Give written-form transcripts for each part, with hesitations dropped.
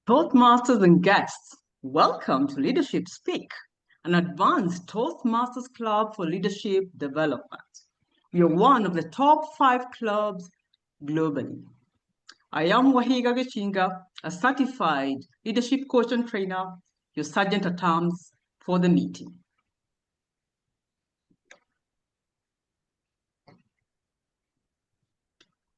Toastmasters and guests, welcome to Leadership Speak, an advanced Toastmasters club for leadership development. We are one of the top 5 clubs globally. I am Wahiga Gachinga, a certified leadership coach and trainer, your sergeant at arms for the meeting.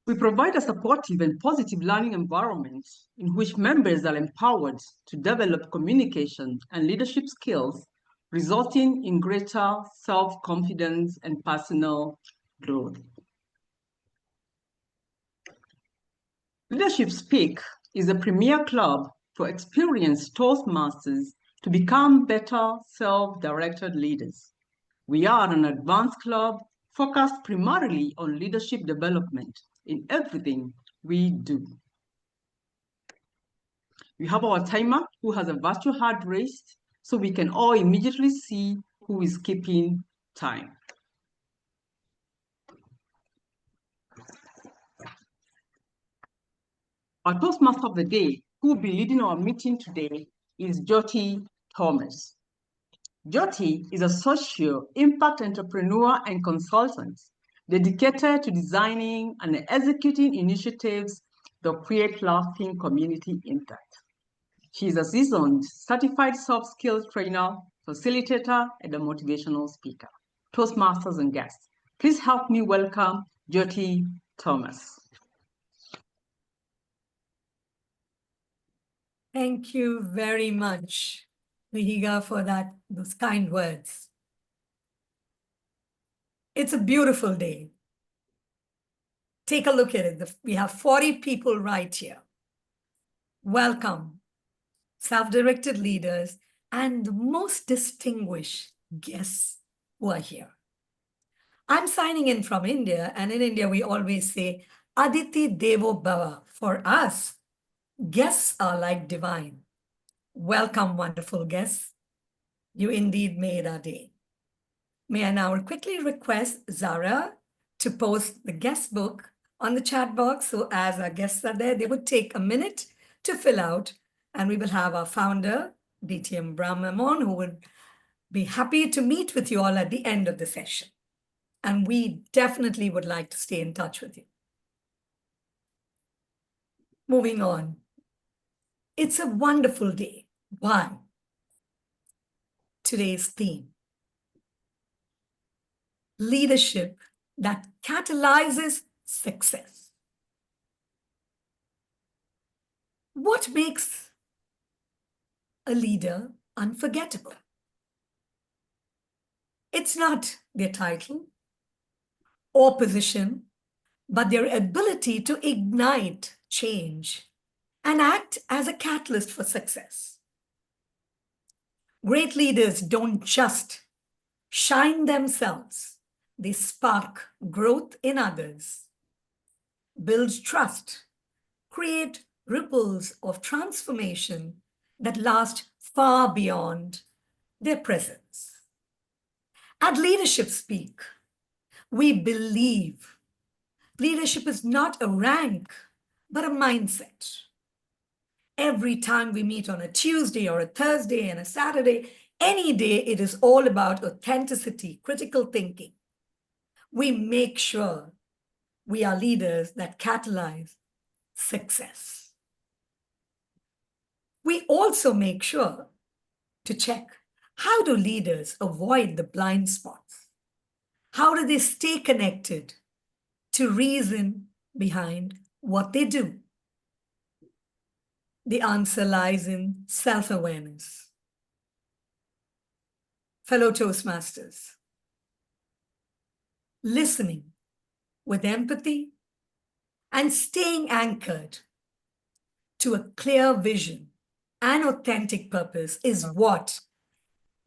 We provide a supportive and positive learning environment in which members are empowered to develop communication and leadership skills, resulting in greater self-confidence and personal growth. Leadership Speak is a premier club for experienced Toastmasters to become better self-directed leaders. We are an advanced club focused primarily on leadership development in everything we do. We have our timer who has a virtual hand raised so we can all immediately see who is keeping time. Our Toastmaster of the day, who will be leading our meeting today, is Jyothi Thomas. Jyothi is a social impact entrepreneur and consultant dedicated to designing and executing initiatives that create lasting community impact. She is a seasoned certified soft skills trainer, facilitator, and a motivational speaker. Toastmasters and guests, please help me welcome Jyothi Thomas. Thank you very much, Lydiah, for those kind words. It's a beautiful day. Take a look at it. We have 40 people right here. Welcome, self-directed leaders, and the most distinguished guests who are here. I'm signing in from India, and in India, we always say, Aditi Devo Bhava. For us, guests are like divine. Welcome, wonderful guests. You indeed made our day. May I now quickly request Zara to post the guest book on the chat box. So as our guests are there, they would take a minute to fill out, and we will have our founder, DTM Brahmamon, who would be happy to meet with you all at the end of the session. And we definitely would like to stay in touch with you. Moving on. It's a wonderful day. Why? Today's theme: leadership that catalyzes success. What makes a leader unforgettable? It's not their title or position, but their ability to ignite change and act as a catalyst for success. Great leaders don't just shine themselves, they spark growth in others, build trust, create ripples of transformation that last far beyond their presence. At Leadership Speak, we believe leadership is not a rank, but a mindset. Every time we meet on a Tuesday or a Thursday and a Saturday, any day, it is all about authenticity, critical thinking. We make sure we are leaders that catalyze success. We also make sure to check, how do leaders avoid the blind spots? How do they stay connected to reason behind what they do? The answer lies in self-awareness. Fellow Toastmasters, listening with empathy and staying anchored to a clear vision and authentic purpose is what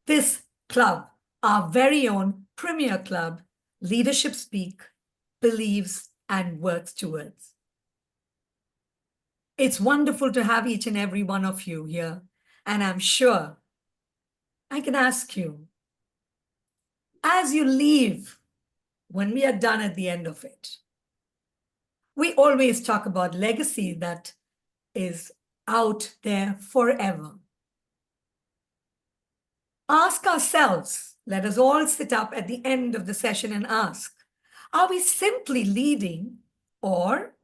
this club, our very own premier club, Leadership Speak, believes and works towards. It's wonderful to have each and every one of you here, and I'm sure I can ask you, as you leave, when we are done at the end of it, we always talk about legacy that is out there forever. Ask ourselves, let us all sit up at the end of the session and ask, are we simply leading or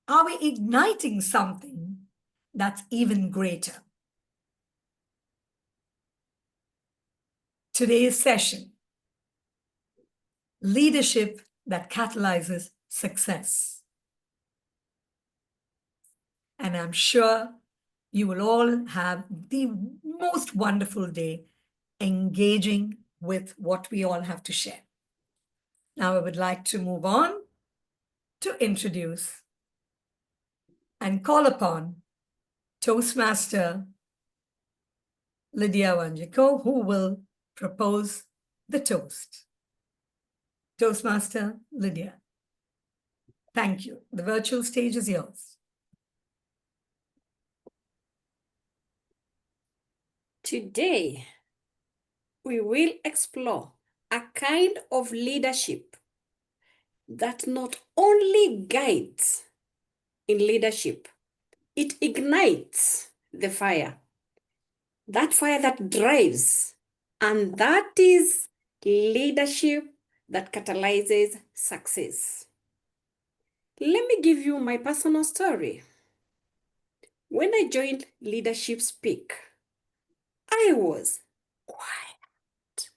are we igniting something that's even greater? Today's session, leadership that catalyzes success. And I'm sure you will all have the most wonderful day engaging with what we all have to share. Now I would like to move on to introduce and call upon Toastmaster Lydiah Wanjiku, who will propose the toast. Toastmaster Lydiah, thank you. The virtual stage is yours. Today, we will explore a kind of leadership that not only guides in leadership, it ignites the fire. That fire that drives, and that is leadership that catalyzes success. Let me give you my personal story. When I joined Leadership Speak, I was quiet,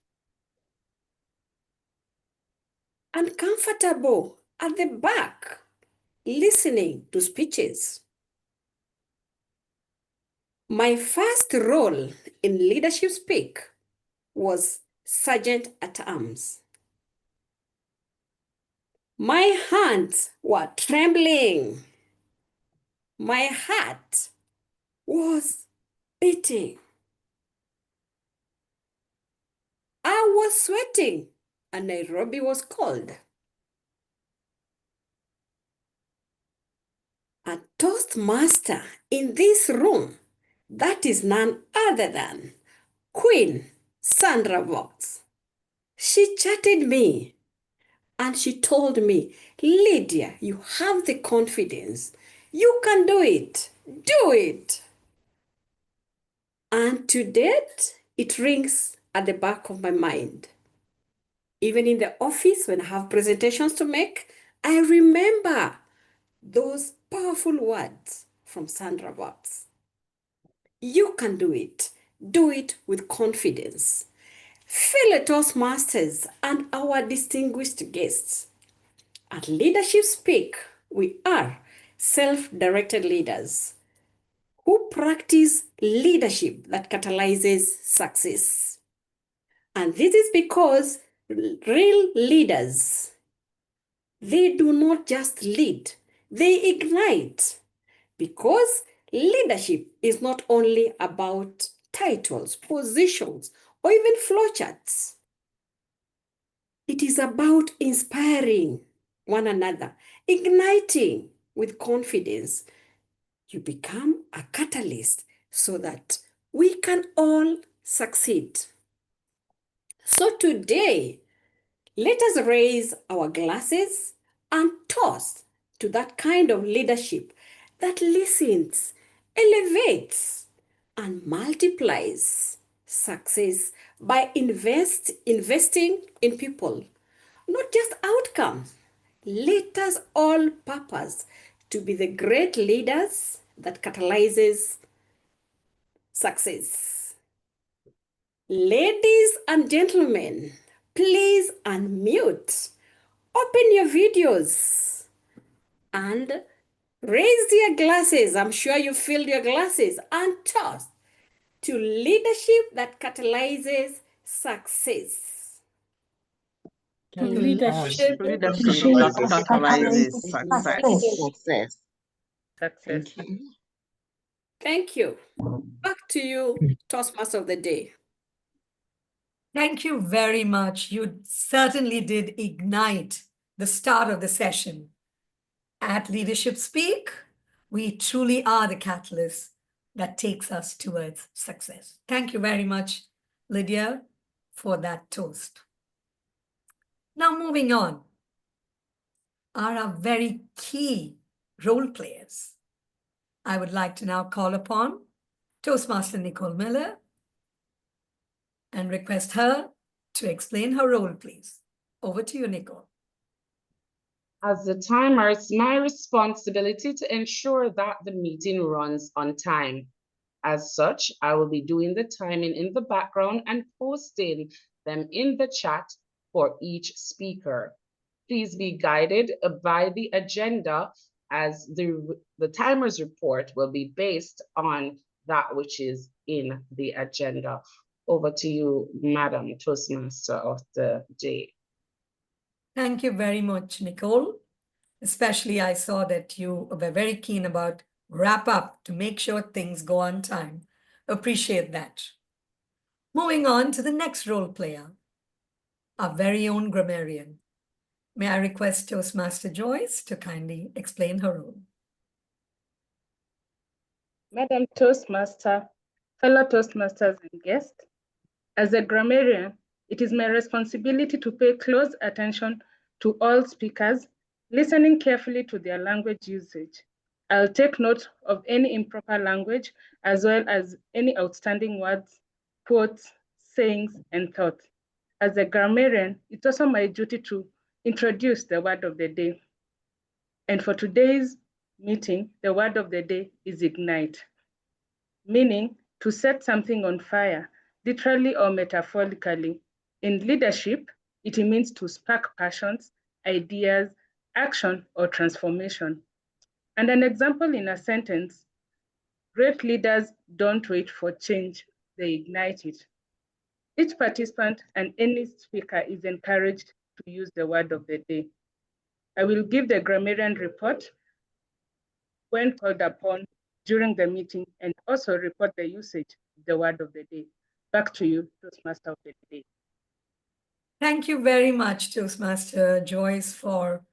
uncomfortable at the back, listening to speeches. My first role in Leadership Speak was Sergeant at Arms. My hands were trembling. My heart was beating. I was sweating, and Nairobi was cold. A Toastmaster in this room, that is none other than Queen Sandra Valks. She chatted me and she told me, Lydiah, you have the confidence. You can do it. Do it. And to date, it rings at the back of my mind. Even in the office, when I have presentations to make, I remember those powerful words from Sandra Valks. You can do it. Do it with confidence. Fellow Toastmasters and our distinguished guests, at Leadership Speak, we are self-directed leaders who practice leadership that catalyzes success. And this is because real leaders, they do not just lead, they ignite. Because leadership is not only about titles, positions, or even flowcharts. It is about inspiring one another, igniting with confidence. You become a catalyst so that we can all succeed. So today, let us raise our glasses and toast to that kind of leadership that listens, elevates, and multiplies success by investing in people, not just outcomes. Let us all purpose to be the great leaders that catalyzes success. Ladies and gentlemen, please unmute, open your videos, and raise your glasses. I'm sure you filled your glasses, and toast to leadership that catalyzes success. To leadership that catalyzes success. Success. Thank you. Back to you, Toastmaster of the Day. Thank you very much. You certainly did ignite the start of the session. At Leadership Speak, we truly are the catalyst that takes us towards success. Thank you very much, Lydiah, for that toast. Now moving on are our very key role players. I would like to now call upon Toastmaster Nicole Miller and request her to explain her role, please. Over to you, Nicole. As the timer, it's my responsibility to ensure that the meeting runs on time. As such, I will be doing the timing in the background and posting them in the chat for each speaker. Please be guided by the agenda, as the timer's report will be based on that which is in the agenda. Over to you, Madam Toastmaster of the day. Thank you very much, Nicole. Especially, I saw that you were very keen about wrap up to make sure things go on time. Appreciate that. Moving on to the next role player, our very own grammarian. May I request Toastmaster Joyce to kindly explain her role? Madam Toastmaster, fellow Toastmasters and guests, as a grammarian, it is my responsibility to pay close attention to all speakers, listening carefully to their language usage. I'll take note of any improper language, as well as any outstanding words, quotes, sayings, and thoughts. As a grammarian, it's also my duty to introduce the word of the day. And for today's meeting, the word of the day is ignite, meaning to set something on fire, literally or metaphorically. In leadership, it means to spark passions, ideas, action, or transformation. And an example in a sentence, great leaders don't wait for change, they ignite it. Each participant and any speaker is encouraged to use the word of the day. I will give the grammarian report when called upon during the meeting, and also report the usage of the word of the day. Back to you, Toastmaster of the day. Thank you very much, Toastmaster Joyce, for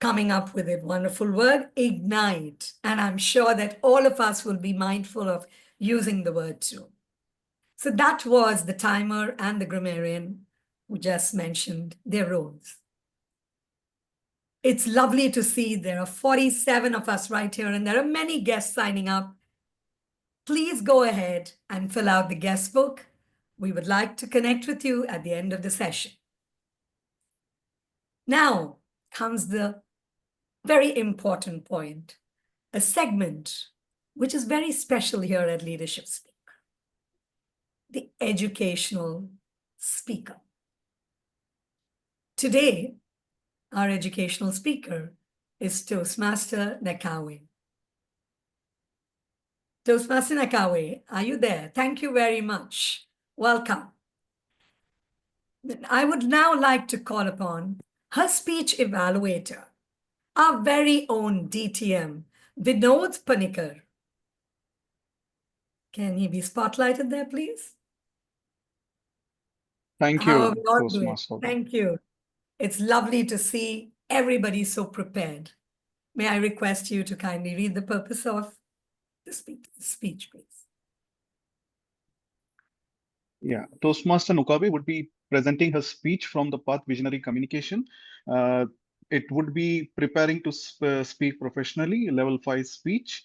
coming up with a wonderful word, ignite. And I'm sure that all of us will be mindful of using the word too. So that was the timer and the grammarian who just mentioned their roles. It's lovely to see there are 47 of us right here, and there are many guests signing up. Please go ahead and fill out the guest book. We would like to connect with you at the end of the session. Now comes the very important point, a segment which is very special here at Leadership Speak, the educational speaker. Today, our educational speaker is Toastmaster Nocawe. Toastmaster Nocawe, are you there? Thank you very much. Welcome. I would now like to call upon her speech evaluator, our very own DTM, Vinod Panikar. Can he be spotlighted there, please? Thank How are you, we all doing? Toastmaster. Thank you. It's lovely to see everybody so prepared. May I request you to kindly read the purpose of the speech, please? Yeah, Toastmaster Nocawe would be presenting her speech from the Path Visionary Communication. It would be preparing to speak professionally, level 5 speech,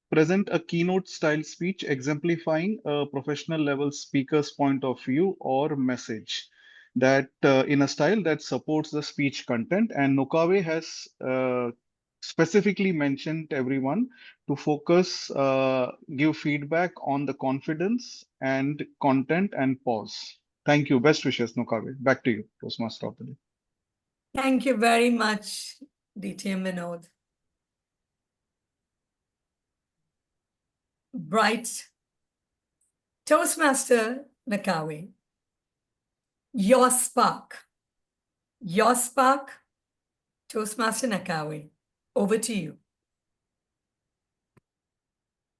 present a keynote style speech exemplifying a professional level speaker's point of view or message that in a style that supports the speech content. And Nocawe has specifically mentioned everyone to focus, give feedback on the confidence and content and pause. Thank you. Best wishes, Nocawe. Back to you, Toastmaster of the day. Thank you very much, DTM Vinod. Bright. Toastmaster Nocawe, your spark, Toastmaster Nocawe, over to you.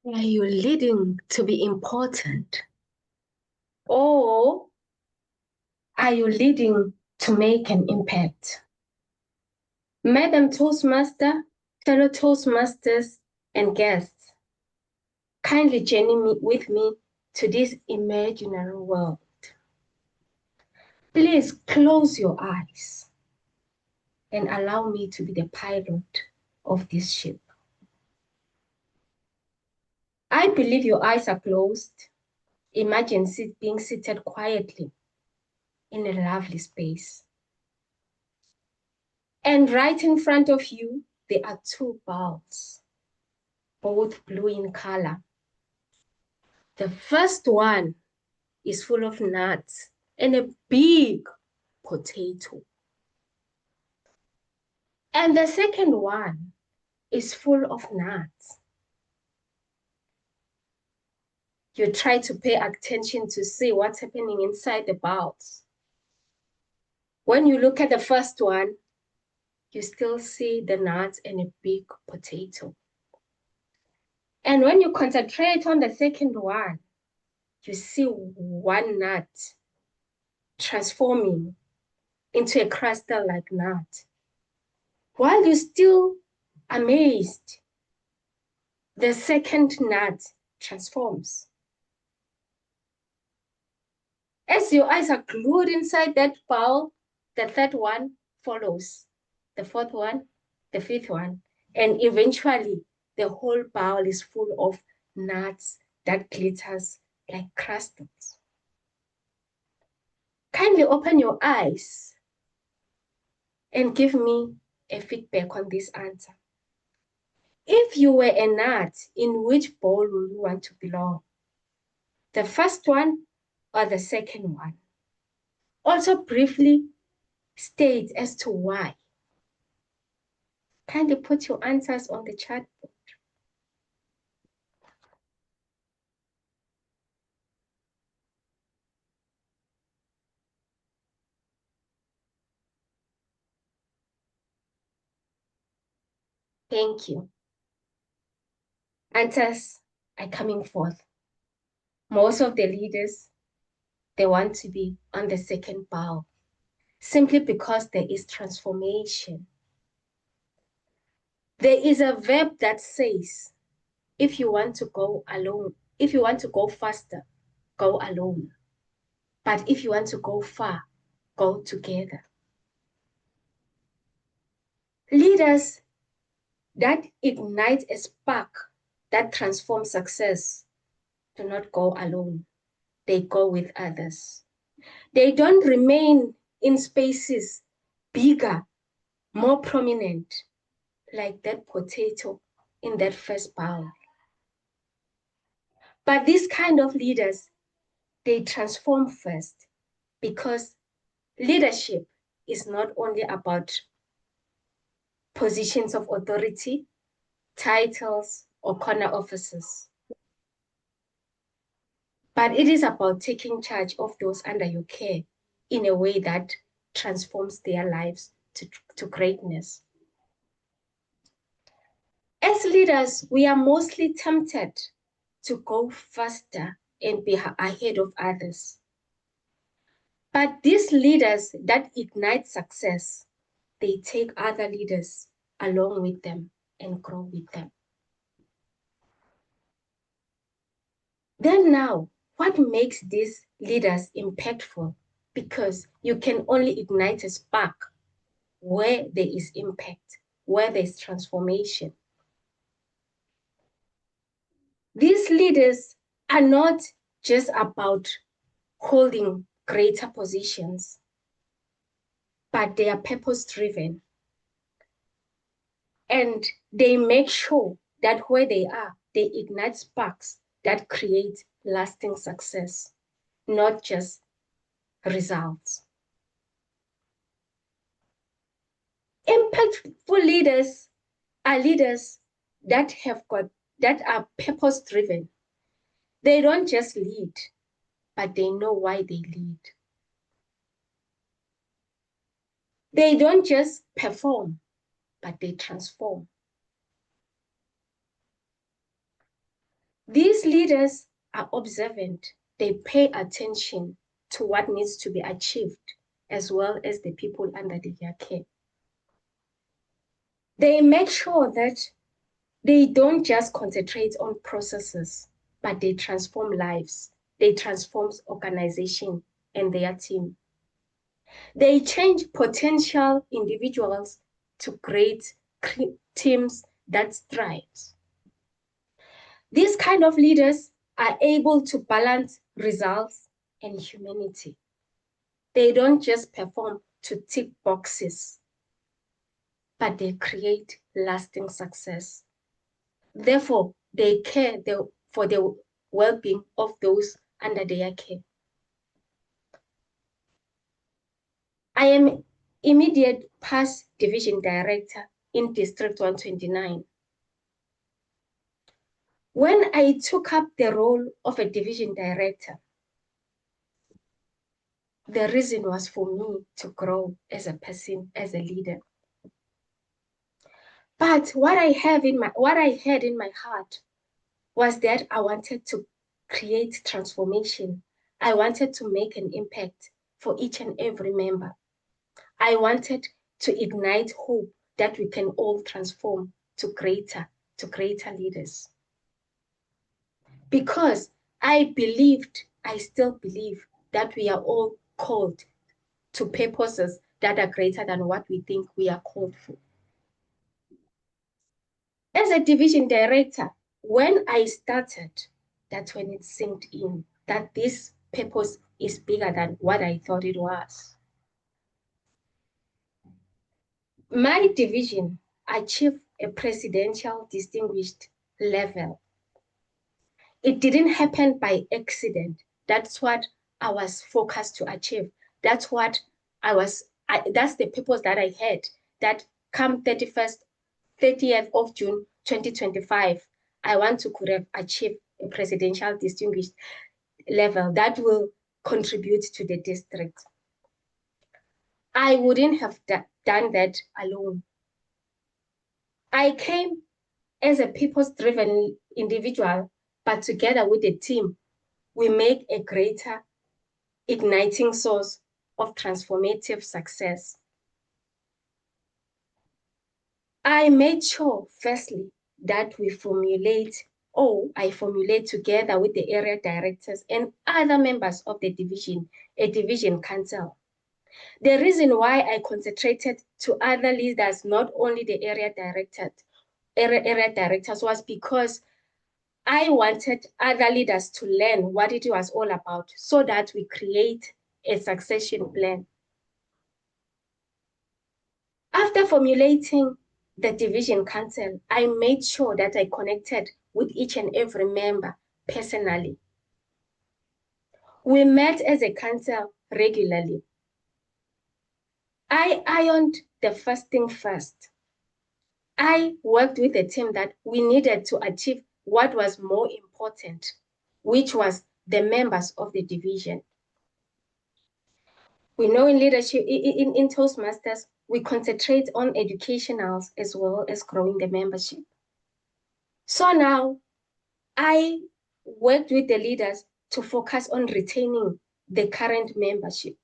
Are you leading to be important? Or are you leading to make an impact? Madam Toastmaster, fellow Toastmasters, and guests, kindly journey with me to this imaginary world. Please close your eyes and allow me to be the pilot of this ship. I believe your eyes are closed. Imagine being seated quietly in a lovely space. And right in front of you, there are two bowls, both blue in color. The first one is full of nuts and a big potato. And the second one is full of nuts. You try to pay attention to see what's happening inside the bowls. When you look at the first one, you still see the nuts and a big potato. And when you concentrate on the second one, you see one nut transforming into a crystal-like nut. While you're still amazed, the second nut transforms. As your eyes are glued inside that bowl, the third one follows, the fourth one, the fifth one, and eventually the whole bowl is full of nuts that glitters like crystals. Kindly open your eyes and give me a feedback on this answer. If you were a nut, in which bowl would you want to belong? The first one or the second one? Also briefly state as to why. Kindly put your answers on the chat board. Thank you. Answers are coming forth. Most of the leaders, they want to be on the second bowl, simply because there is transformation. There is a verb that says, if you want to go alone, if you want to go faster, go alone. But if you want to go far, go together. Leaders that ignite a spark that transforms success do not go alone. They go with others. They don't remain in spaces bigger, more prominent, like that potato in that first bowl. But these kind of leaders, they transform first, because leadership is not only about positions of authority, titles, or corner offices, but it is about taking charge of those under your care in a way that transforms their lives to greatness. As leaders, we are mostly tempted to go faster and be ahead of others. But these leaders that ignite success, they take other leaders along with them and grow with them. Then now, what makes these leaders impactful? Because you can only ignite a spark where there is impact, where there is transformation. These leaders are not just about holding greater positions, but they are purpose-driven. And they make sure that where they are, they ignite sparks that create lasting success, not just results. Impactful leaders are leaders that are purpose-driven. They don't just lead, but they know why they lead. They don't just perform, but they transform. These leaders are observant. They pay attention to what needs to be achieved, as well as the people under their care. They make sure that they don't just concentrate on processes, but they transform lives. They transform organization and their team. They change potential individuals to create teams that thrive. These kind of leaders are able to balance results and humanity. They don't just perform to tick boxes, but they create lasting success. Therefore, they care for the well-being of those under their care. I am immediate past division director in District 129. When I took up the role of a division director, the reason was for me to grow as a person, as a leader. But what I had in my heart was that I wanted to create transformation. I wanted to make an impact for each and every member. I wanted to ignite hope that we can all transform to greater leaders. Because I still believe that we are all called to purposes that are greater than what we think we are called for. As a division director, when I started, that's when it sinked in that this purpose is bigger than what I thought it was. My division achieved a presidential distinguished level. It didn't happen by accident. That's what I was focused to achieve. That's what that's the purpose that I had, that come 30th of June, 2025, I want to could have achieved a presidential distinguished level that will contribute to the district. I wouldn't have done that alone. I came as a purpose-driven individual, but together with a team, we make a greater igniting source of transformative success. I made sure, firstly, that I formulate together with the area directors and other members of the division, a division council. The reason why I concentrated to other leaders, not only the area directors, was because I wanted other leaders to learn what it was all about so that we create a succession plan. After formulating the division council, I made sure that I connected with each and every member personally. We met as a council regularly. I ironed the first thing first. I worked with a team that we needed to achieve what was more important, which was the members of the division. We know in leadership, in Toastmasters, we concentrate on educationals as well as growing the membership. So now I worked with the leaders to focus on retaining the current membership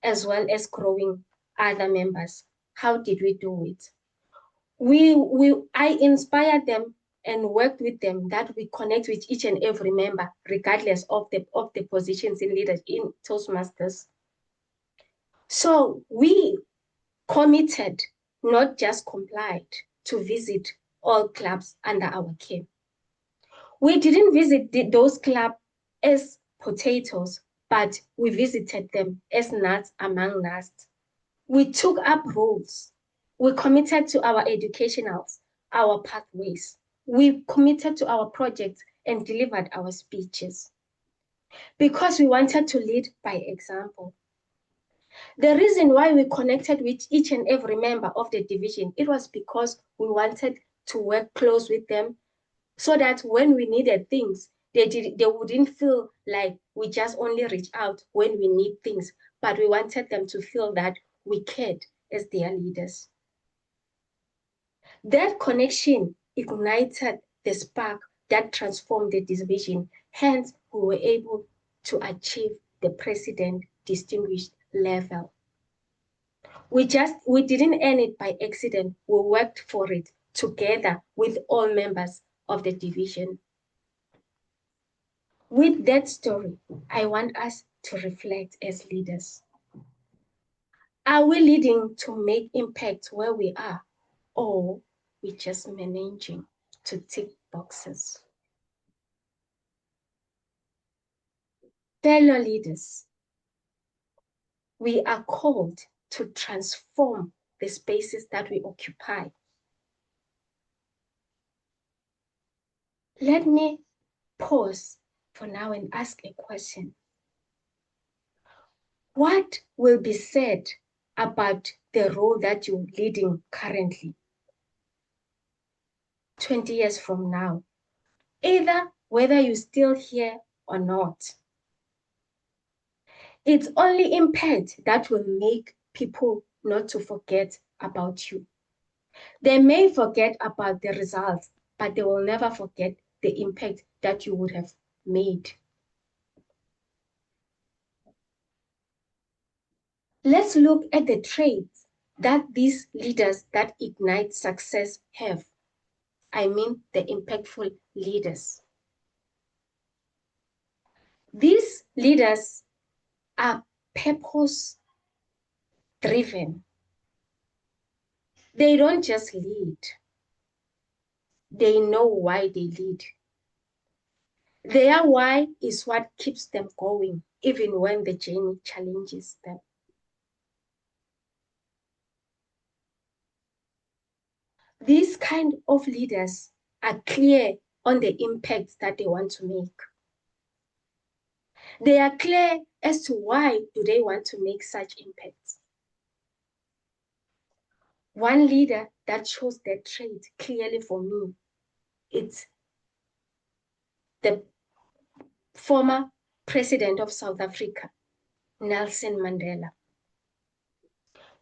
as well as growing other members. How did we do it? I inspired them and worked with them that we connect with each and every member, regardless of the positions in leaders in Toastmasters. So we committed, not just complied, to visit all clubs under our care. We didn't visit those clubs as potatoes, but we visited them as nuts among nuts. We took up roles. We committed to our educationals, our pathways. We committed to our projects and delivered our speeches because we wanted to lead by example. The reason why we connected with each and every member of the division, it was because we wanted to work close with them so that when we needed things, they wouldn't feel like we just only reach out when we need things, but we wanted them to feel that we cared as their leaders. That connection ignited the spark that transformed the division. Hence, we were able to achieve the president distinguished level. We didn't earn it by accident. We worked for it together with all members of the division. With that story, I want us to reflect as leaders. Are we leading to make impact where we are, or we just managing to tick boxes? Fellow leaders, we are called to transform the spaces that we occupy. Let me pause for now and ask a question. What will be said about the role that you're leading currently 20 years from now, either whether you're still here or not? It's only impact that will make people not to forget about you. They may forget about the results, but they will never forget the impact that you would have made. Let's look at the traits that these leaders that ignite success have. I mean, the impactful leaders. These leaders are purpose-driven. They don't just lead. They know why they lead. Their why is what keeps them going, even when the journey challenges them. These kind of leaders are clear on the impact that they want to make. They are clear as to why do they want to make such impacts. One leader that shows that trait clearly for me, it's the former president of South Africa, Nelson Mandela.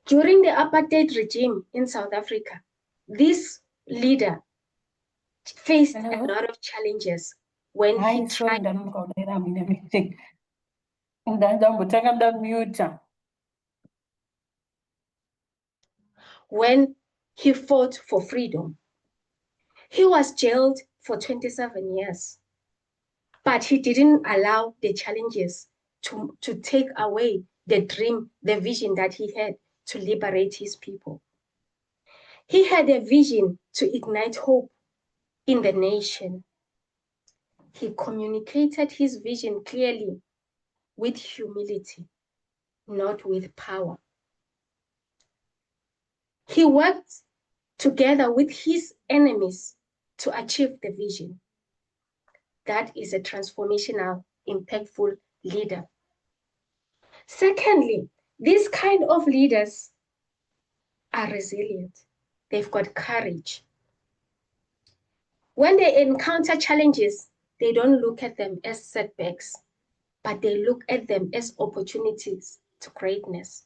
During the apartheid regime in South Africa, this leader faced a lot of challenges when he tried. When he fought for freedom. He was jailed for 27 years, but he didn't allow the challenges to take away the dream, the vision that he had to liberate his people. He had a vision to ignite hope in the nation. He communicated his vision clearly with humility, not with power. He worked together with his enemies to achieve the vision. That is a transformational, impactful leader. Secondly, these kind of leaders are resilient. They've got courage. When they encounter challenges, they don't look at them as setbacks, but they look at them as opportunities to greatness.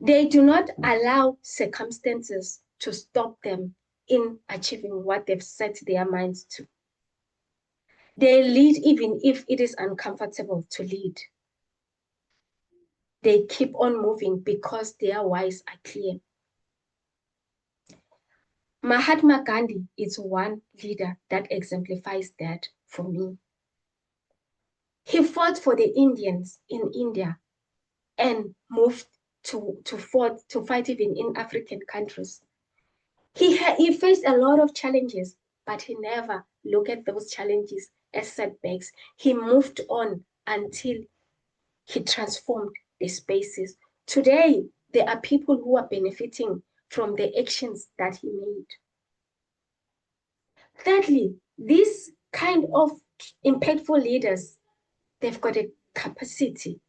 They do not allow circumstances to stop them in achieving what they've set their minds to. They lead even if it is uncomfortable to lead. They keep on moving because their whys are clear. Mahatma Gandhi is one leader that exemplifies that for me. He fought for the Indians in India and moved to fight even in African countries. He faced a lot of challenges, but he never looked at those challenges as setbacks. He moved on until he transformed the spaces. Today, there are people who are benefiting from the actions that he made. Thirdly, these kind of impactful leaders, they've got a capacity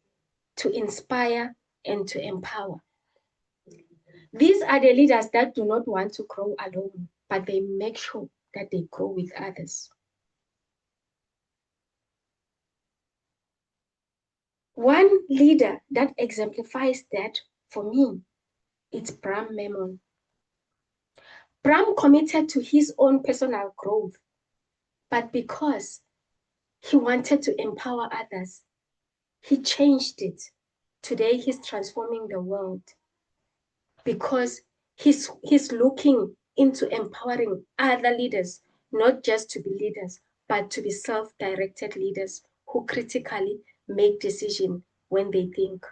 to inspire and to empower. These are the leaders that do not want to grow alone, but they make sure that they grow with others. One leader that exemplifies that for me, it's Bram Memon. Bram committed to his own personal growth, but because he wanted to empower others, he changed it. Today, he's transforming the world because he's looking into empowering other leaders, not just to be leaders, but to be self-directed leaders who critically make decisions when they think.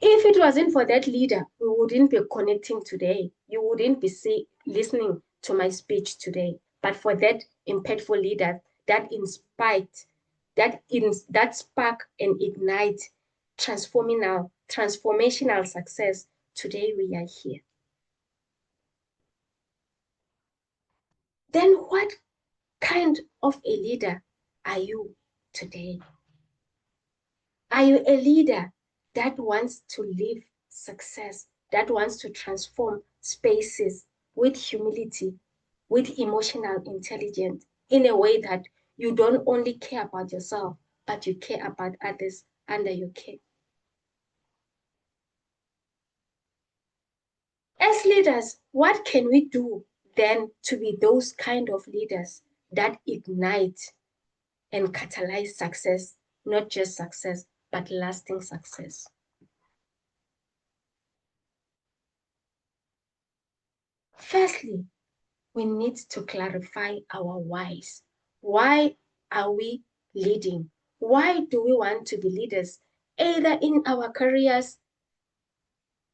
If it wasn't for that leader, we wouldn't be connecting today. You wouldn't be listening to my speech today. But for that impactful leader that spark and ignite transformational success, today we are here. Then what kind of a leader are you today? Are you a leader that wants to live success, that wants to transform spaces with humility, with emotional intelligence, in a way that you don't only care about yourself, but you care about others under your care? As leaders, what can we do then to be those kind of leaders that ignite and catalyze success, not just success, but lasting success? Firstly, we need to clarify our whys. Why are we leading? Why do we want to be leaders, either in our careers,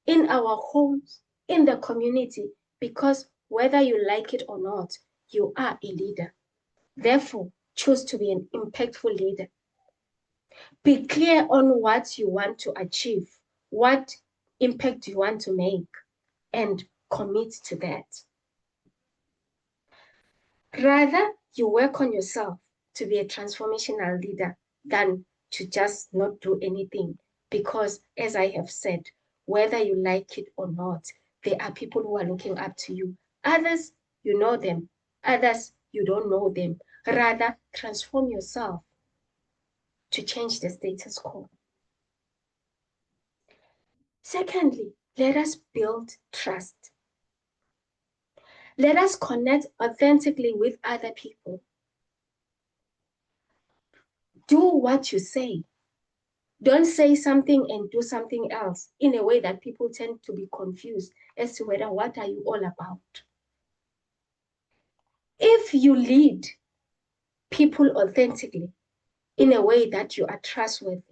in our homes, in the community? Because whether you like it or not, you are a leader. Therefore, choose to be an impactful leader. Be clear on what you want to achieve, what impact you want to make, and commit to that. Rather, you work on yourself to be a transformational leader than to just not do anything. Because, as I have said, whether you like it or not, there are people who are looking up to you. Others, you know them. Others, you don't know them. Rather, transform yourself to change the status quo. Secondly, let us build trust. Let us connect authentically with other people. Do what you say. Don't say something and do something else in a way that people tend to be confused as to whether what are you all about. If you lead people authentically in a way that you are trustworthy,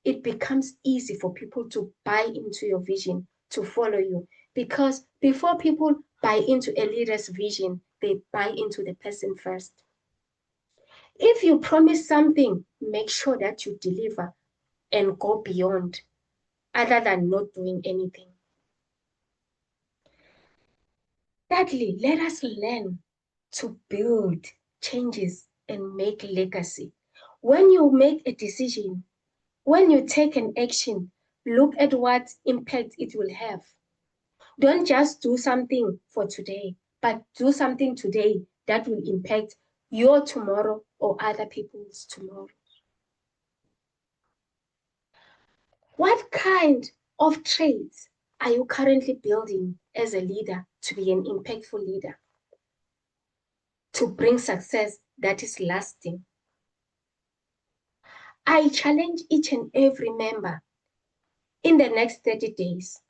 it becomes easy for people to buy into your vision, to follow you. Because before people buy into a leader's vision, they buy into the person first. If you promise something, make sure that you deliver and go beyond, other than not doing anything. Thirdly, let us learn to build changes and make legacy. When you make a decision, when you take an action, look at what impact it will have. Don't just do something for today, but do something today that will impact your tomorrow or other people's tomorrow. What kind of traits are you currently building as a leader to be an impactful leader, to bring success that is lasting? I challenge each and every member in the next 30 days,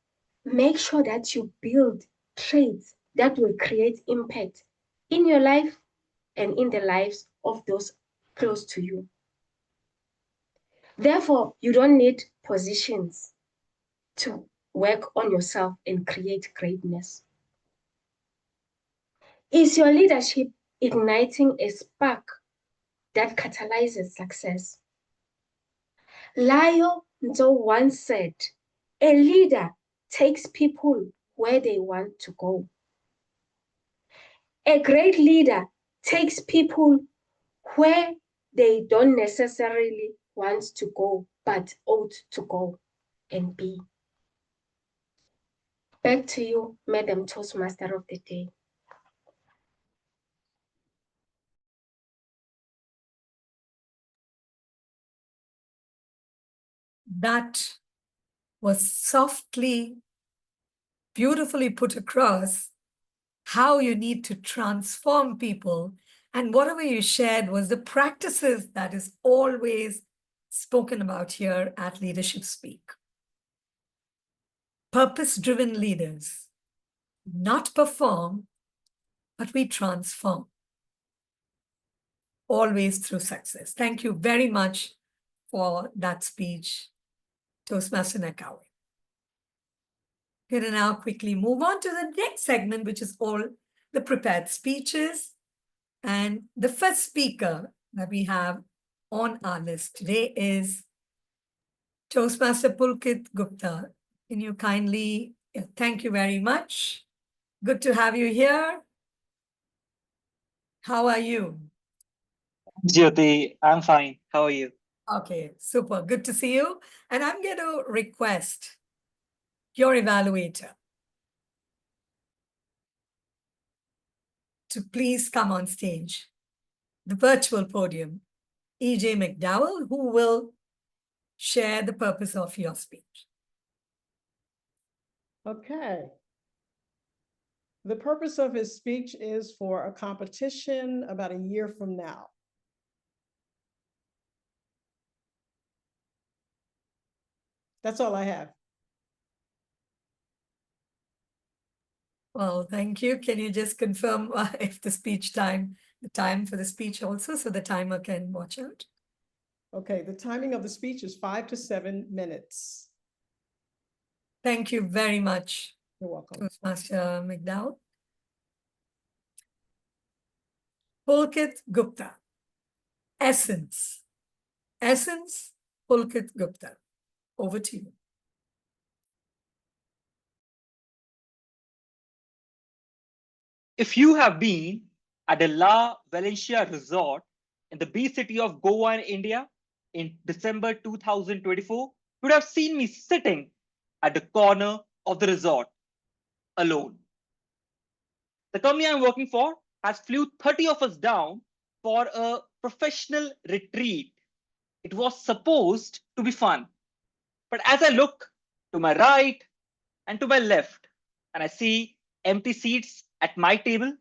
make sure that you build traits that will create impact in your life and in the lives of those close to you. Therefore, you don't need positions to work on yourself and create greatness. Is your leadership igniting a spark that catalyzes success? Lydiah once said, a leader takes people where they want to go. A great leader takes people where they don't necessarily want to go, but ought to go and be. Back to you, Madam Toastmaster of the Day. That was softly, beautifully put across how you need to transform people. And whatever you shared was the practices that is always spoken about here at Leadership Speak. Purpose-driven leaders not perform, but we transform, always through success. Thank you very much for that speech, Toastmaster Nocawe. We're going to now quickly move on to the next segment, which is all the prepared speeches. And the first speaker that we have on our list today is Toastmaster Pulkit Gupta. Can you kindly, thank you very much. Good to have you here. How are you? Jyothi, I'm fine. How are you? Okay, super. Good to see you. And I'm going to request your evaluator to please come on stage, the virtual podium, E.J. McDowell, who will share the purpose of your speech. Okay. The purpose of his speech is for a competition about a year from now. That's all I have. Well, thank you. Can you just confirm if the speech time, the time for the speech also, so the timer can watch out? Okay, the timing of the speech is 5 to 7 minutes. Thank you very much, You're welcome. Toastmaster McDowell. Pulkit Gupta. Essence. Essence, Pulkit Gupta. Over to you. If you have been at the La Valencia resort in the B city of Goa in India in December 2024, you would have seen me sitting at the corner of the resort alone. The company I'm working for has flew 30 of us down for a professional retreat. It was supposed to be fun. But as I look to my right and to my left, and I see empty seats at my table,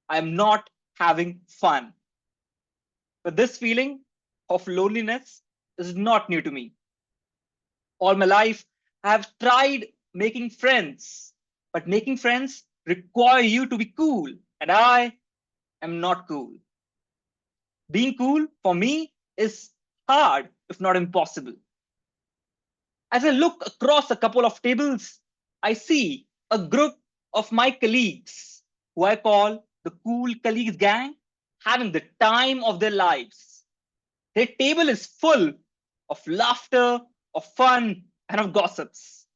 I am not having fun. But this feeling of loneliness is not new to me. All my life, I have tried making friends, but making friends require you to be cool, and I am not cool. Being cool for me is hard, if not impossible. As I look across a couple of tables, I see a group of my colleagues, who I call the Cool Colleagues Gang, having the time of their lives. Their table is full of laughter, of fun, and of gossips.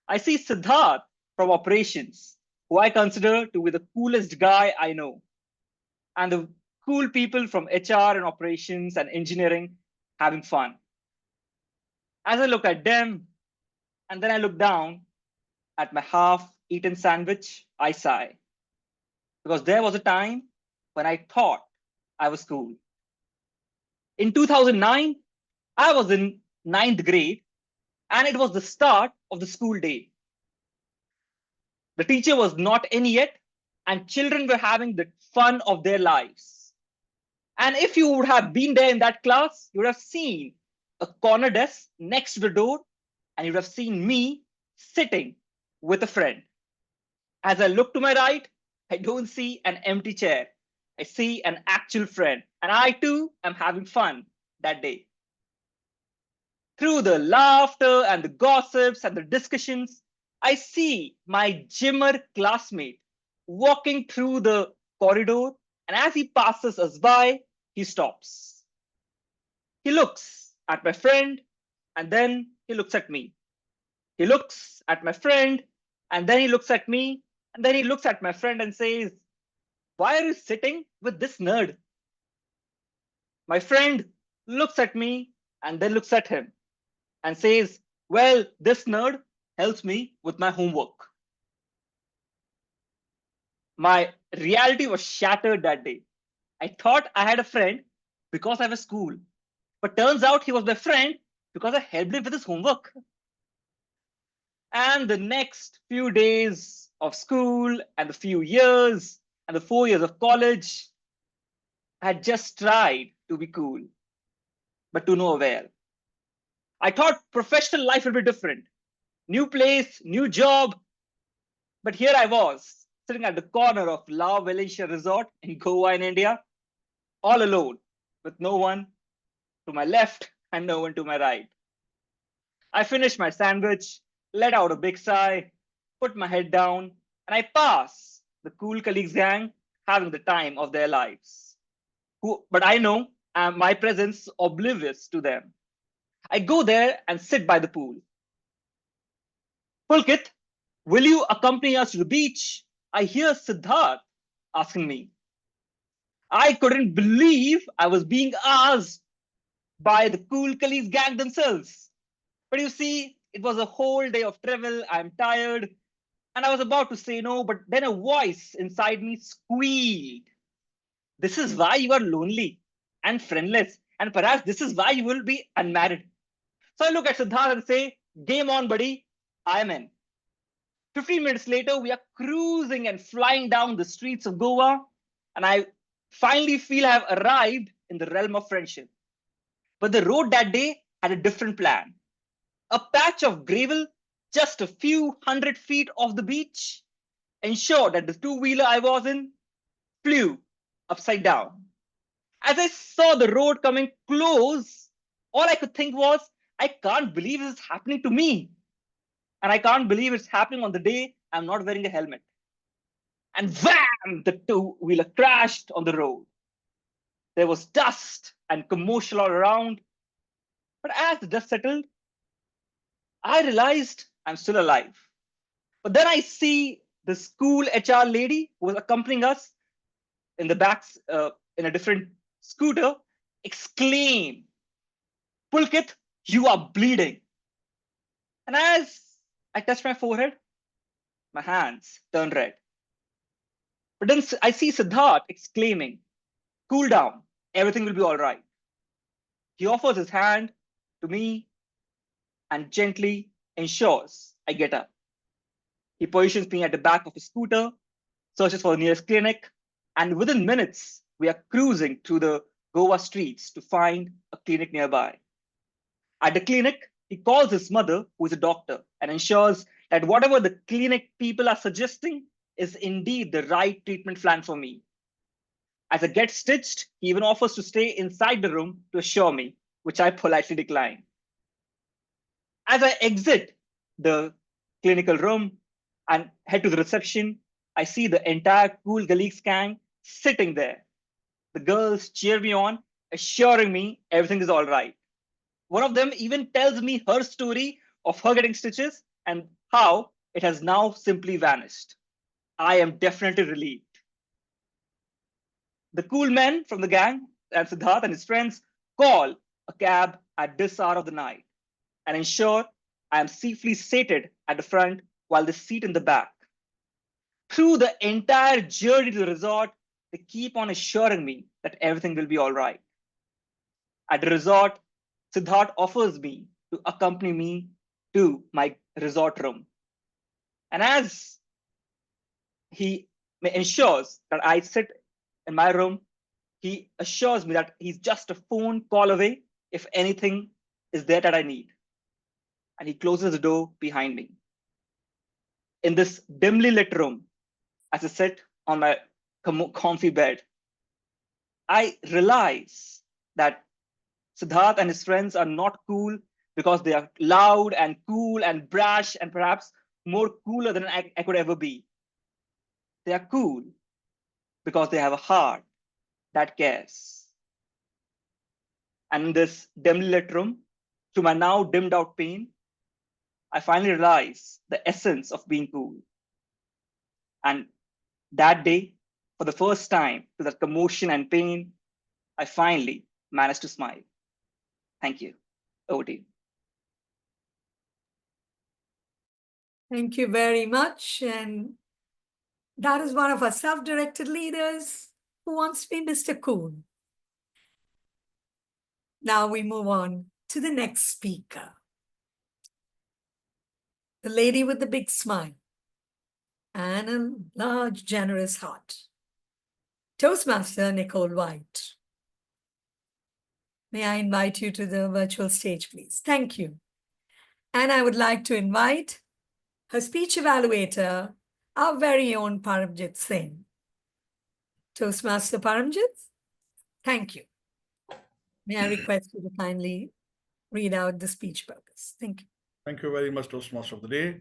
I see Siddharth from operations, who I consider to be the coolest guy I know, and the cool people from HR and operations and engineering having fun. As I look at them, and then I look down at my half-eaten sandwich, I sigh. Because there was a time when I thought I was cool. In 2009, I was in 9th grade, and it was the start of the school day. The teacher was not in yet, and children were having the fun of their lives. And if you would have been there in that class, you would have seen a corner desk next to the door, and you would have seen me sitting with a friend. As I look to my right, I don't see an empty chair. I see an actual friend, and I too am having fun that day. Through the laughter and the gossips and the discussions, I see my gymmer classmate walking through the corridor, and as he passes us by, he stops. He looks at my friend, and then he looks at me. He looks at my friend, and then he looks at me, and then he looks at my friend and says, "Why are you sitting with this nerd?" My friend looks at me and then looks at him and says, "Well, this nerd helps me with my homework." My reality was shattered that day. I thought I had a friend because I was cool, but turns out he was my friend because I helped him with his homework. And the next few days of school and the few years and the 4 years of college, I had just tried to be cool, but to no avail. I thought professional life would be different. New place, new job. But here I was, sitting at the corner of La Valencia Resort in Goa in India, all alone, with no one to my left and no one to my right. I finished my sandwich, let out a big sigh, put my head down, and I pass the Cool Colleagues Gang having the time of their lives. but I know my presence oblivious to them. I go there and sit by the pool. Pulkit, will you accompany us to the beach? I hear Siddharth asking me. I couldn't believe I was being asked by the cool colleagues gang themselves. But you see, it was a whole day of travel. I'm tired. And I was about to say no, but then a voice inside me squealed. This is why you are lonely and friendless. And perhaps this is why you will be unmarried. So I look at Siddharth and say, game on, buddy. I'm in. 15 minutes later, we are cruising and flying down the streets of Goa. And I finally feel I have arrived in the realm of friendship. But the road that day had a different plan. A patch of gravel just a few 100 feet off the beach ensured that the two-wheeler I was in flew upside down. As I saw the road coming close, all I could think was, I can't believe this is happening to me. And I can't believe it's happening on the day I'm not wearing a helmet. And wham! The two-wheeler crashed on the road. There was dust and commotion all around. But as the dust settled, I realized I'm still alive. But then I see the school HR lady who was accompanying us in the back in a different scooter exclaim, Pulkit, you are bleeding. And as I touched my forehead, my hands turned red. But then I see Siddharth exclaiming, cool down, everything will be all right. He offers his hand to me and gently ensures I get up. He positions me at the back of his scooter, searches for the nearest clinic, and within minutes, we are cruising through the Goa streets to find a clinic nearby. At the clinic, he calls his mother, who is a doctor, and ensures that whatever the clinic people are suggesting is indeed the right treatment plan for me. As I get stitched, he even offers to stay inside the room to assure me, which I politely decline. As I exit the clinical room and head to the reception, I see the entire Cool Colleagues gang sitting there. The girls cheer me on, assuring me everything is all right. One of them even tells me her story of her getting stitches and how it has now simply vanished. I am definitely relieved. The cool men from the gang and Siddharth and his friends call a cab at this hour of the night and ensure I am safely seated at the front while they sit in the back. Through the entire journey to the resort, they keep on assuring me that everything will be all right. At the resort, Siddharth offers me to accompany me to my resort room. And as he ensures that I sit in my room, he assures me that he's just a phone call away if anything is there that I need. And he closes the door behind me. In this dimly lit room, as I sit on my comfy bed, I realize that Siddharth and his friends are not cool because they are loud and cool and brash and perhaps more cooler than I could ever be. They are cool because they have a heart that cares. And in this dimly lit room, through my now dimmed out pain, I finally realize the essence of being cool. And that day, for the first time, to that commotion and pain, I finally managed to smile. Thank you. Over to you. Thank you very much. And that is one of our self-directed leaders who wants to be Mr. Cool. Now we move on to the next speaker. The lady with the big smile and a large, generous heart. Toastmaster Nicole Whyte. May I invite you to the virtual stage, please? Thank you. And I would like to invite her speech evaluator, our very own Paramjit Singh. Toastmaster Paramjit, thank you. May I request you to kindly read out the speech purpose? Thank you. Thank you very much, Toastmaster of the Day.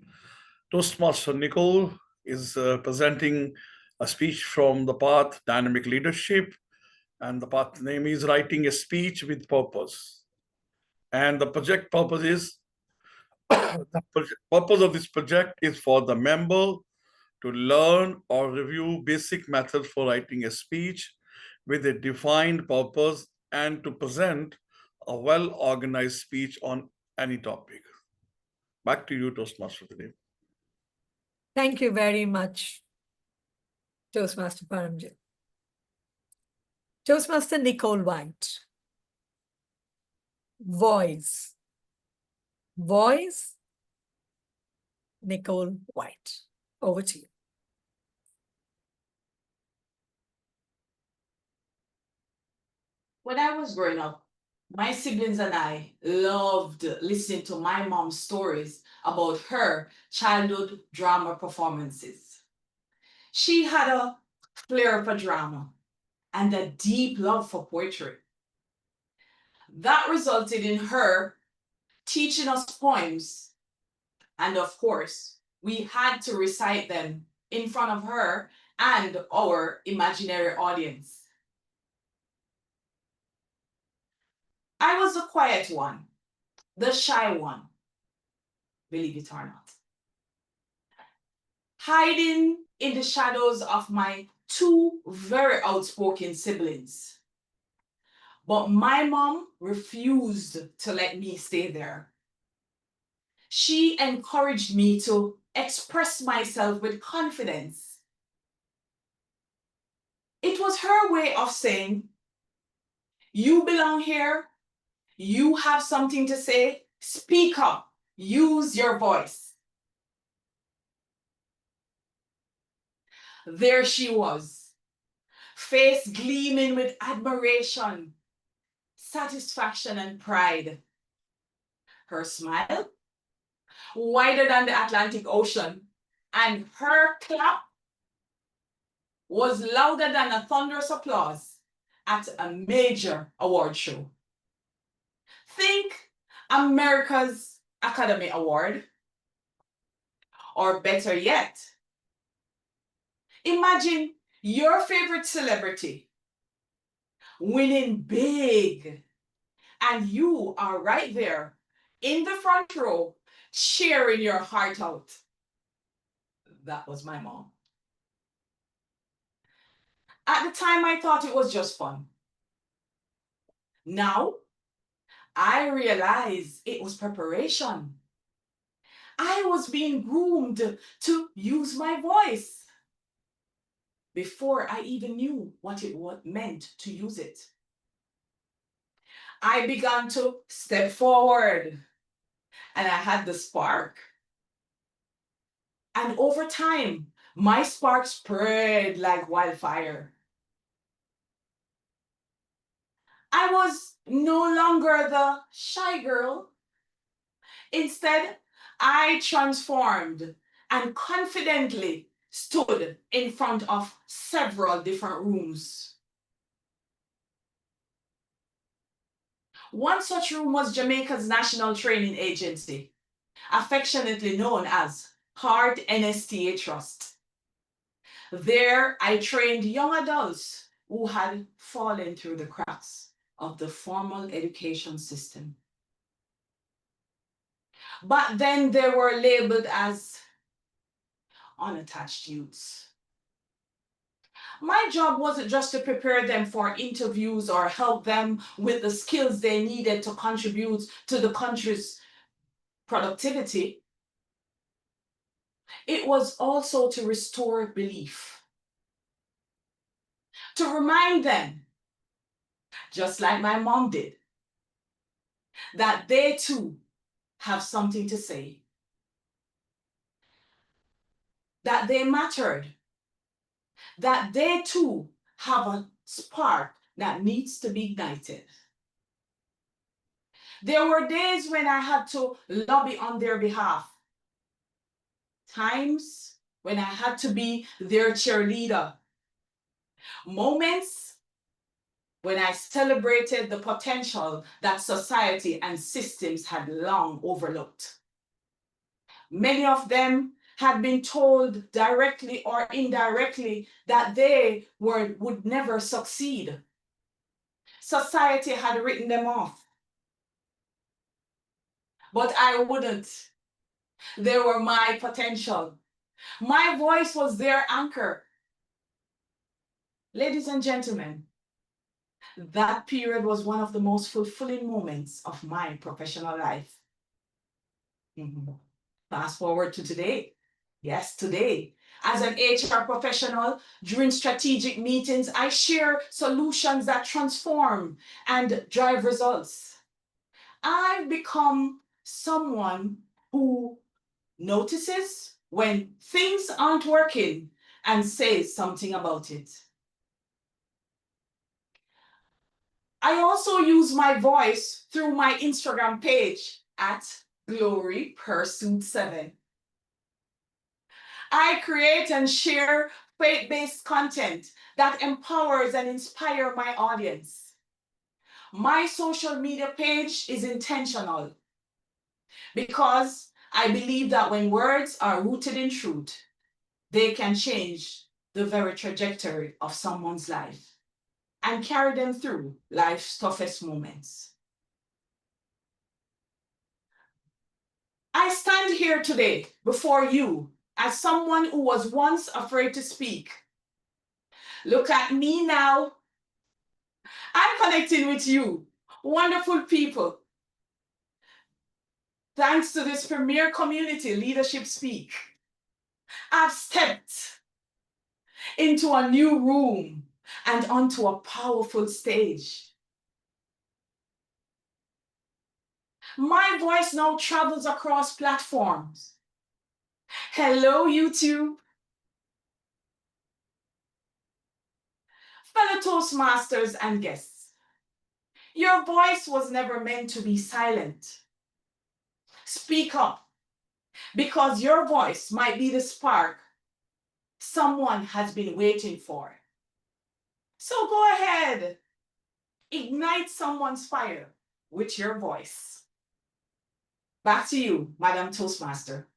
Toastmaster Nicole is presenting a speech from the path Dynamic Leadership. And the path name is Writing a Speech with Purpose. And the project purpose is, the purpose of this project is for the member to learn or review basic methods for writing a speech with a defined purpose and to present a well-organized speech on any topic. Back to you, Toastmaster today. Thank you very much, Toastmaster Paramjit. Toastmaster Nicole Whyte. Voice. Voice, Nicole Whyte. Over to you. When I was growing up, my siblings and I loved listening to my mom's stories about her childhood drama performances. She had a flair for drama and a deep love for poetry. That resulted in her teaching us poems, and of course, we had to recite them in front of her and our imaginary audience. I was the quiet one, the shy one, believe it or not. Hiding in the shadows of my two very outspoken siblings. But my mom refused to let me stay there. She encouraged me to express myself with confidence. It was her way of saying, you belong here, you have something to say, speak up, use your voice. There she was, face gleaming with admiration, satisfaction, and pride. Her smile, wider than the Atlantic Ocean, and her clap was louder than a thunderous applause at a major award show. Think America's Academy Award, or better yet, imagine your favorite celebrity winning big, and you are right there in the front row cheering your heart out. That was my mom. At the time, I thought it was just fun. Now, I realize it was preparation. I was being groomed to use my voice before I even knew what it meant to use it. I began to step forward, and I had the spark. And over time, my spark spread like wildfire. I was no longer the shy girl. Instead, I transformed and confidently stood in front of several different rooms. One such room was Jamaica's National Training Agency, affectionately known as Heart NSTA Trust. There, I trained young adults who had fallen through the cracks of the formal education system. But then they were labeled as unattached youths. My job wasn't just to prepare them for interviews or help them with the skills they needed to contribute to the country's productivity. It was also to restore belief, to remind them, just like my mom did, that they too have something to say, that they mattered, that they too have a spark that needs to be ignited. There were days when I had to lobby on their behalf, times when I had to be their cheerleader, moments when I celebrated the potential that society and systems had long overlooked. Many of them had been told directly or indirectly that they would never succeed. society had written them off. But I wouldn't. They were my potential. My voice was their anchor. Ladies and gentlemen, that period was one of the most fulfilling moments of my professional life. Fast forward to today. Yes, today. As an HR professional, during strategic meetings, I share solutions that transform and drive results. I've become someone who notices when things aren't working and says something about it. I also use my voice through my Instagram page at Glory Pursuit 7. I create and share faith-based content that empowers and inspires my audience. My social media page is intentional because I believe that when words are rooted in truth, they can change the very trajectory of someone's life and carry them through life's toughest moments. I stand here today before you as someone who was once afraid to speak. Look at me now. I'm connecting with you, wonderful people. Thanks to this premier community, Leadership Speak, I've stepped into a new room and onto a powerful stage. My voice now travels across platforms. Hello, YouTube. Fellow Toastmasters and guests, your voice was never meant to be silent. Speak up, because your voice might be the spark someone has been waiting for. So go ahead, ignite someone's fire with your voice. Back to you, Madam Toastmaster.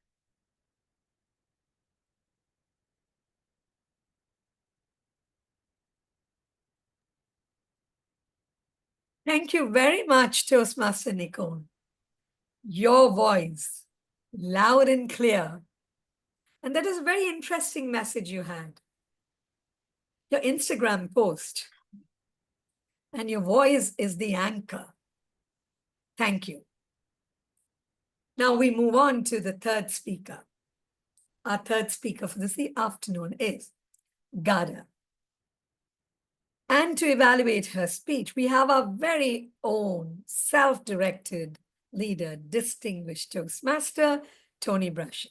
Thank you very much, Toastmaster Nicole. Your voice, loud and clear. And that is a very interesting message you had. Your Instagram post. And your voice is the anchor. Thank you. Now we move on to the third speaker. Our third speaker for this afternoon is Ghada. And to evaluate her speech, we have our very own self-directed leader, distinguished Toastmaster, Tony Brasher.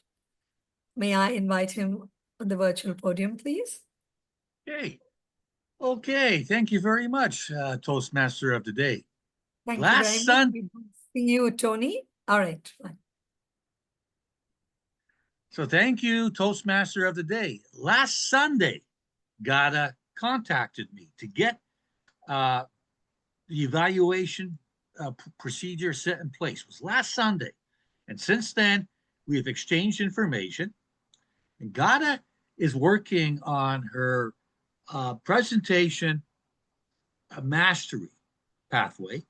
May I invite him on the virtual podium, please? Okay, thank you very much, Toastmaster of the Day. Thank you very much. See you, Tony. All right, fine. So thank you, Toastmaster of the Day. Last Sunday, Ghada contacted me to get the evaluation procedure set in place. It was last Sunday. And since then, we have exchanged information. And Ghada is working on her presentation mastery pathway.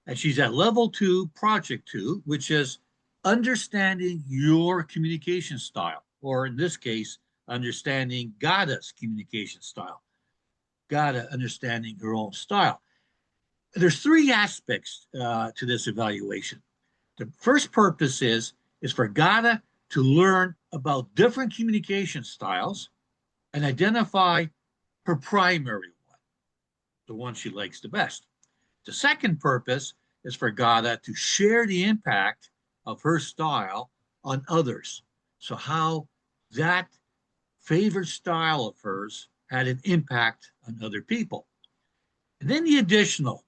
And she's at level 2, project 2, which is understanding your communication style, or in this case, understanding Ghada's communication style. Ghada understanding her own style. There's 3 aspects to this evaluation. The first purpose is for Ghada to learn about different communication styles and identify her primary one, the one she likes the best. The second purpose is for Ghada to share the impact of her style on others. So how that favorite style of hers had an impact on other people. And then the additional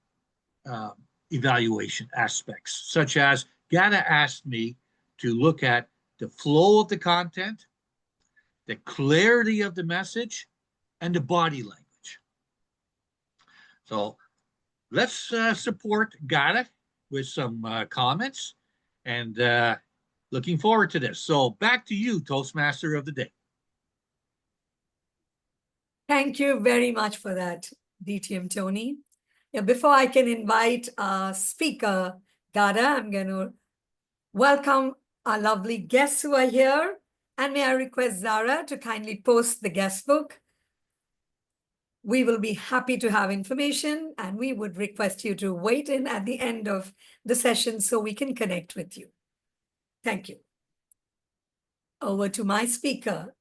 evaluation aspects, such as Ghada asked me to look at the flow of the content, the clarity of the message, and the body language. So let's support Ghada with some comments, and looking forward to this. So back to you, Toastmaster of the Day. Thank you very much for that, DTM Tony. Yeah, before I can invite our speaker, Ghada, I'm going to welcome our lovely guests who are here. And may I request Zara to kindly post the guest book. We will be happy to have information, and we would request you to wait in at the end of the session so we can connect with you. Thank you. Over to my speaker,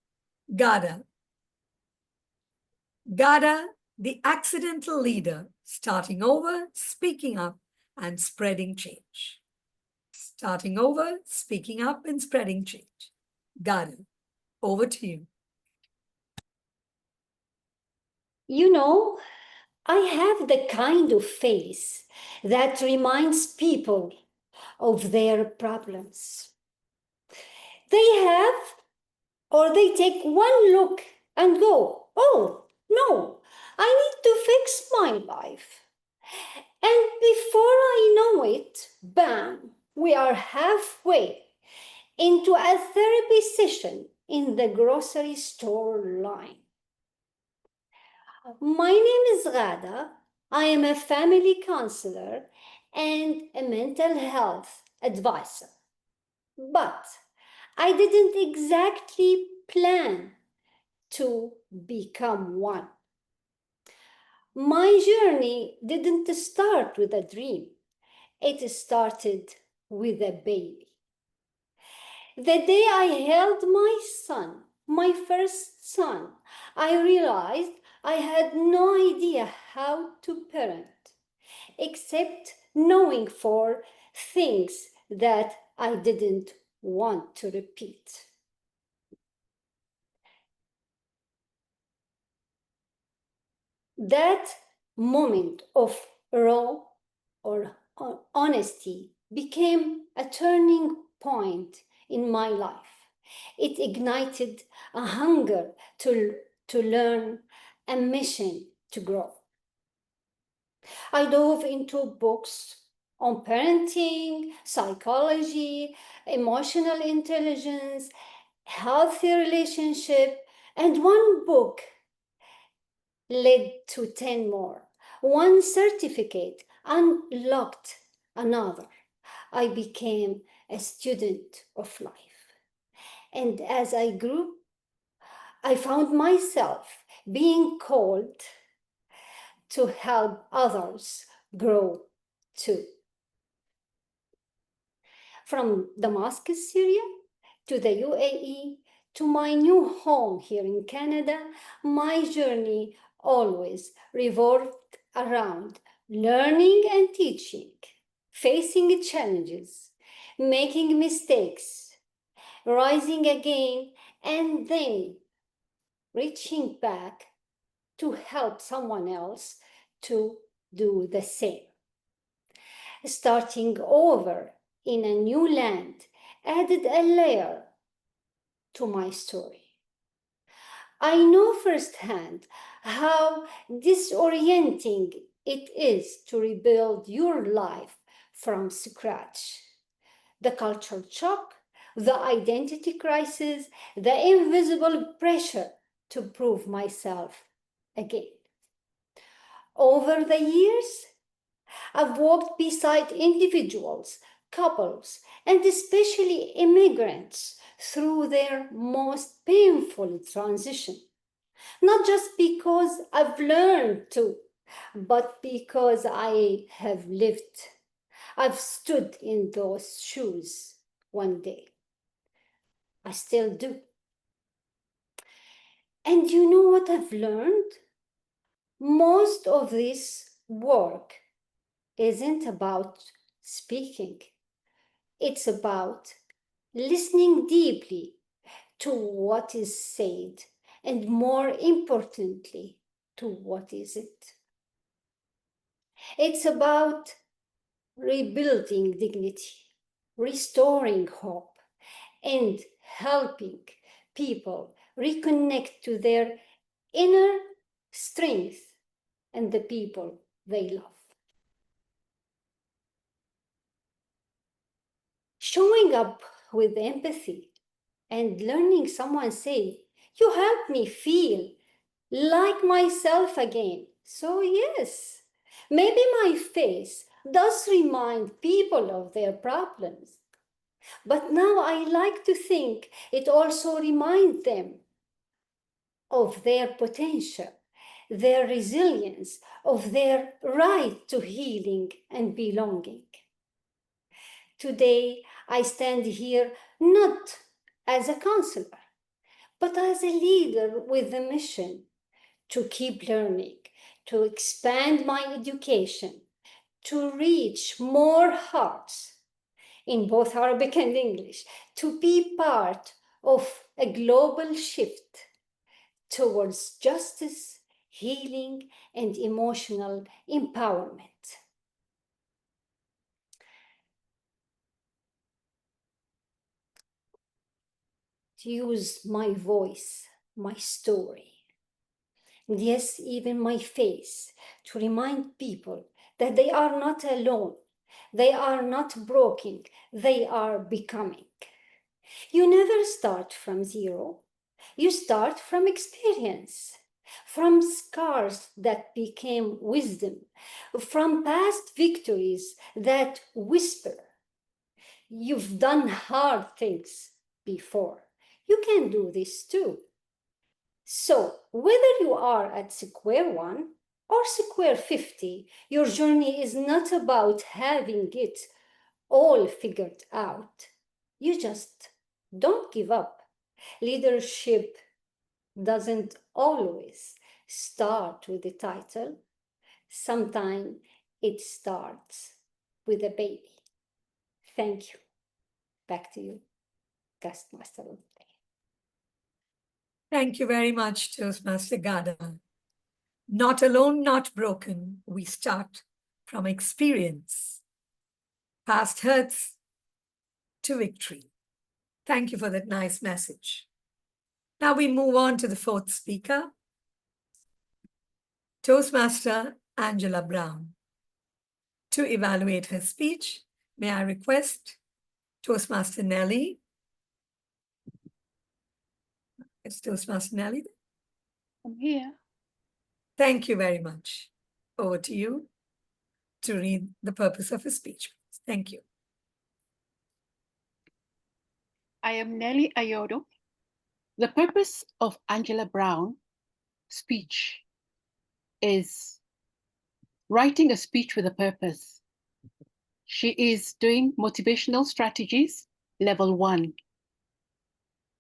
Ghada. Ghada, the accidental leader, starting over, speaking up, and spreading change. Starting over, speaking up, and spreading change. Ghada, over to you. You know, I have the kind of face that reminds people of their problems. They have, or they take one look and go, oh, no, I need to fix my life. And before I know it, bam, we are halfway into a therapy session in the grocery store line. My name is Ghada. I am a family counselor and a mental health advisor. But I didn't exactly plan to become one. My journey didn't start with a dream. It started with a baby. The day I held my son, my first son, I realized I had no idea how to parent, except knowing for things that I didn't want to repeat. That moment of raw or honesty became a turning point in my life. It ignited a hunger to learn, a mission to grow. I dove into books on parenting, psychology, emotional intelligence, healthy relationship, and one book led to 10 more. One certificate unlocked another. I became a student of life. And as I grew, I found myself being called to help others grow too. From Damascus, Syria, to the UAE, to my new home here in Canada, my journey always revolved around learning and teaching, facing challenges, making mistakes, rising again, and then reaching back to help someone else to do the same. Starting over in a new land added a layer to my story. I know firsthand how disorienting it is to rebuild your life from scratch. The cultural shock, the identity crisis, the invisible pressure to prove myself again. Over the years, I've walked beside individuals, couples, and especially immigrants through their most painful transition. Not just because I've learned to, but because I have lived. I've stood in those shoes one day. I still do. And you know what I've learned? Most of this work isn't about speaking. It's about listening deeply to what is said, and more importantly, to what isn't. It's about rebuilding dignity, restoring hope, and helping people reconnect to their inner strength and the people they love. Showing up with empathy and learning someone say, "You helped me feel like myself again." So yes, Maybe my face does remind people of their problems, but now I like to think it also reminds them of their potential, their resilience, of their right to healing and belonging. Today, I stand here not as a counselor, but as a leader with a mission to keep learning, to expand my education, to reach more hearts in both Arabic and English, to be part of a global shift towards justice, healing, and emotional empowerment. To use my voice, my story, and yes, even my face, to remind people that they are not alone, they are not broken, they are becoming. You never start from zero. You start from experience, from scars that became wisdom, from past victories that whisper. You've done hard things before. You can do this too. So, whether you are at square one or square 50, your journey is not about having it all figured out. You just don't give up. Leadership doesn't always start with the title. Sometimes it starts with a baby. Thank you. Back to you, guest master. Thank you very much, Toastmaster Ghada. Not alone, not broken. We start from experience, past hurts to victory. Thank you for that nice message. Now we move on to the fourth speaker, Toastmaster Angela Brown. To evaluate her speech, may I request Toastmaster Nellie? Is Toastmaster Nellie there? I'm here. Thank you very much. Over to you to read the purpose of her speech. Thank you. I am Nellie Ayodo. The purpose of Angela Brown's speech is writing a speech with a purpose. She is doing motivational strategies, level 1.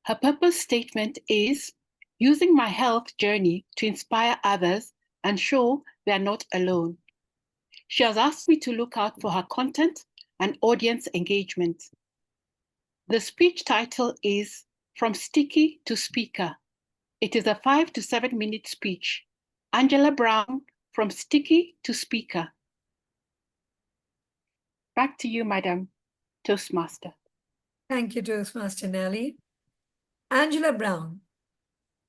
Her purpose statement is using my health journey to inspire others and show they are not alone. She has asked me to look out for her content and audience engagement. The speech title is From Sticky to Speaker. It is a 5 to 7 minute speech. Angela Brown, From Sticky to Speaker. Back to you, Madam Toastmaster. Thank you, Toastmaster Nellie. Angela Brown,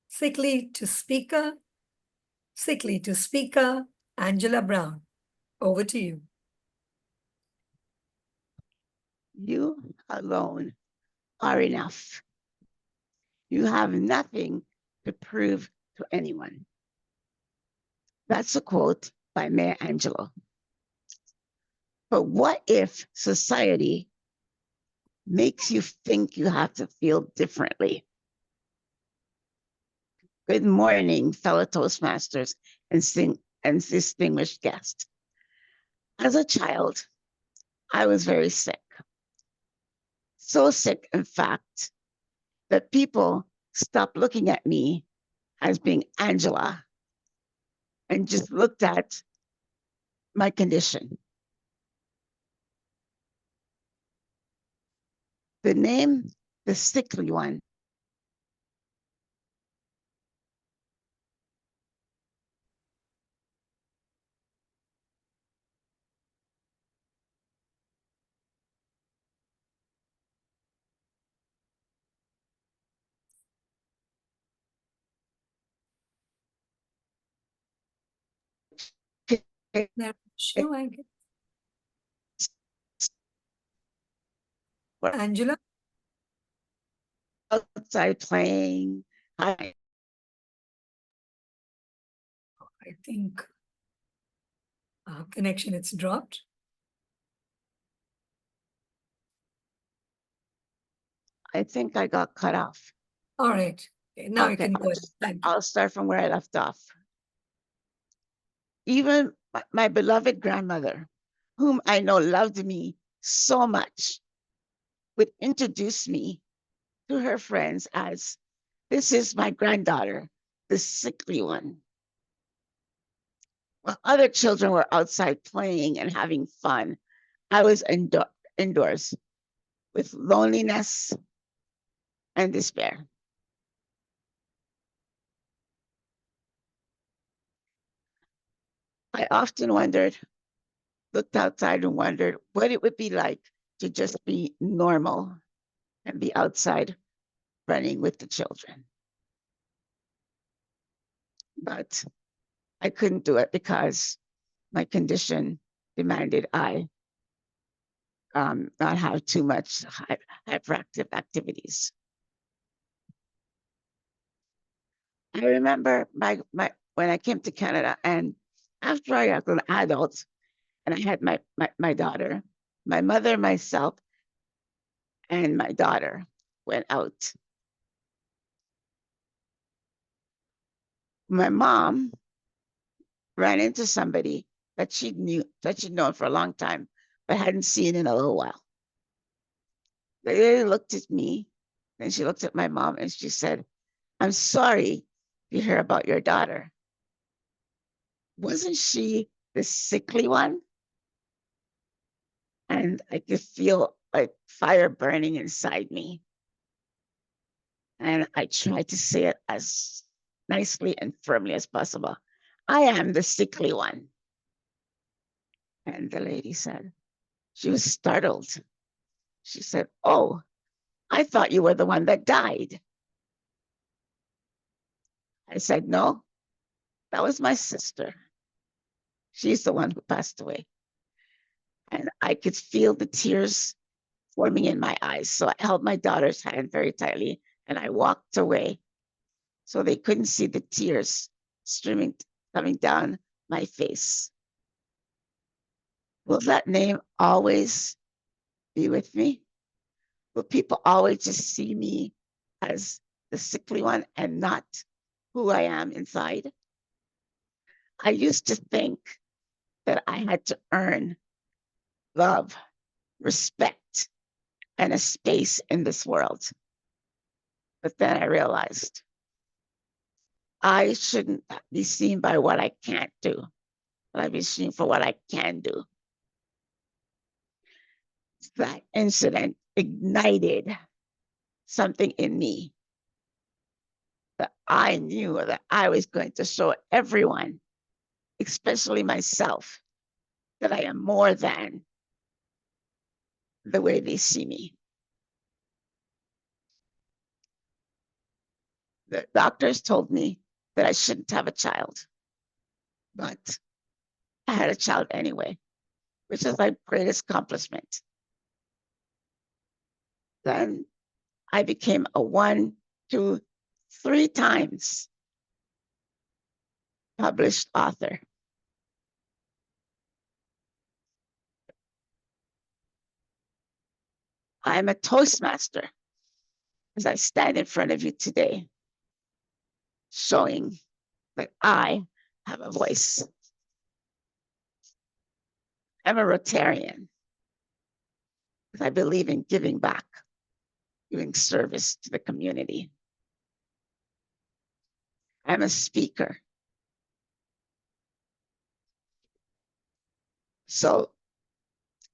sickly to speaker, Angela Brown. Over to you. You alone are enough. You have nothing to prove to anyone. That's a quote by Maya Angelou. But what if society makes you think you have to feel differently? Good morning, fellow Toastmasters and distinguished guests. As a child, I was very sick. So sick, in fact, that people stopped looking at me as being Angela and just looked at my condition. The name, the sickly one, Sure, I get. Angela? outside playing. I think Connection, it's dropped. I think I got cut off. All right. Okay, now you Okay, can go ahead. Thank you. I'll start from where I left off. Even my beloved grandmother, whom I know loved me so much, would introduce me to her friends as, "This is my granddaughter, the sickly one." While other children were outside playing and having fun, I was indoors with loneliness and despair. I often looked outside and wondered what it would be like to just be normal and be outside running with the children. But I couldn't do it because my condition demanded I not have too much hyperactive activities. I remember when I came to Canada, and after I got an adult and I had my daughter, my mother, myself, and my daughter went out. My mom ran into somebody that she'd known for a long time, but hadn't seen in a little while. They lady looked at me, then she looked at my mom and she said, "I'm sorry to hear about your daughter. Wasn't she the sickly one?" And I could feel like fire burning inside me. And I tried to say it as nicely and firmly as possible. "I am the sickly one." And the lady said, she was startled. She said, "Oh, I thought you were the one that died." I said, "No, that was my sister. She's the one who passed away." And I could feel the tears forming in my eyes. So I held my daughter's hand very tightly and I walked away so they couldn't see the tears streaming, coming down my face. Will that name always be with me? Will people always just see me as the sickly one and not who I am inside? I used to think that I had to earn love, respect, and a space in this world. But then I realized I shouldn't be seen by what I can't do, but I'd be seen for what I can do. That incident ignited something in me that I knew that I was going to show everyone, especially myself, that I am more than the way they see me. The doctors told me that I shouldn't have a child, but I had a child anyway, which is my greatest accomplishment. Then I became a 1, 2, 3 times published author. I'm a Toastmaster as I stand in front of you today, showing that I have a voice. I'm a Rotarian because I believe in giving back, giving service to the community. I'm a speaker. So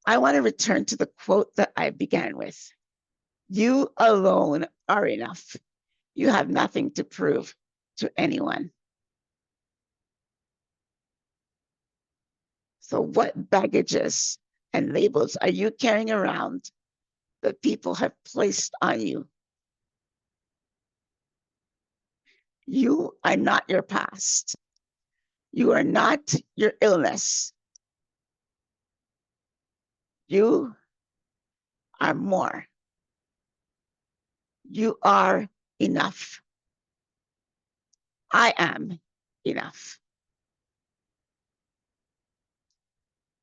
I want to return to the quote that I began with. You alone are enough. You have nothing to prove to anyone. So what baggages and labels are you carrying around that people have placed on you? You are not your past. You are not your illness. You are more. You are enough. I am enough.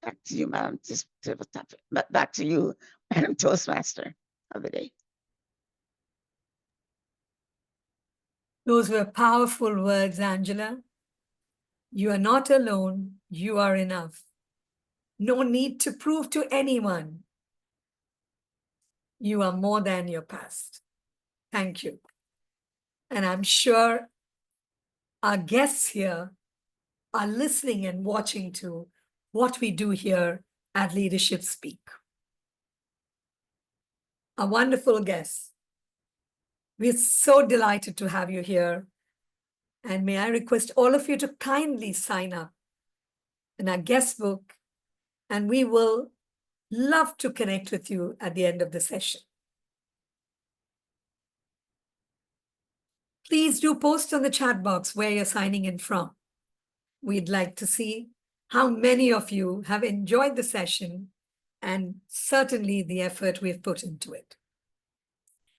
Back to you, Madam. Back to you, Madam Toastmaster of the day. Those were powerful words, Angela. You are not alone. You are enough. No need to prove to anyone. You are more than your past. Thank you. And I'm sure our guests here are listening and watching to what we do here at Leadership Speak. A wonderful guest. We're so delighted to have you here. And may I request all of you to kindly sign up in our guest book, and we will love to connect with you at the end of the session. Please do post on the chat box where you're signing in from. We'd like to see how many of you have enjoyed the session and certainly the effort we've put into it.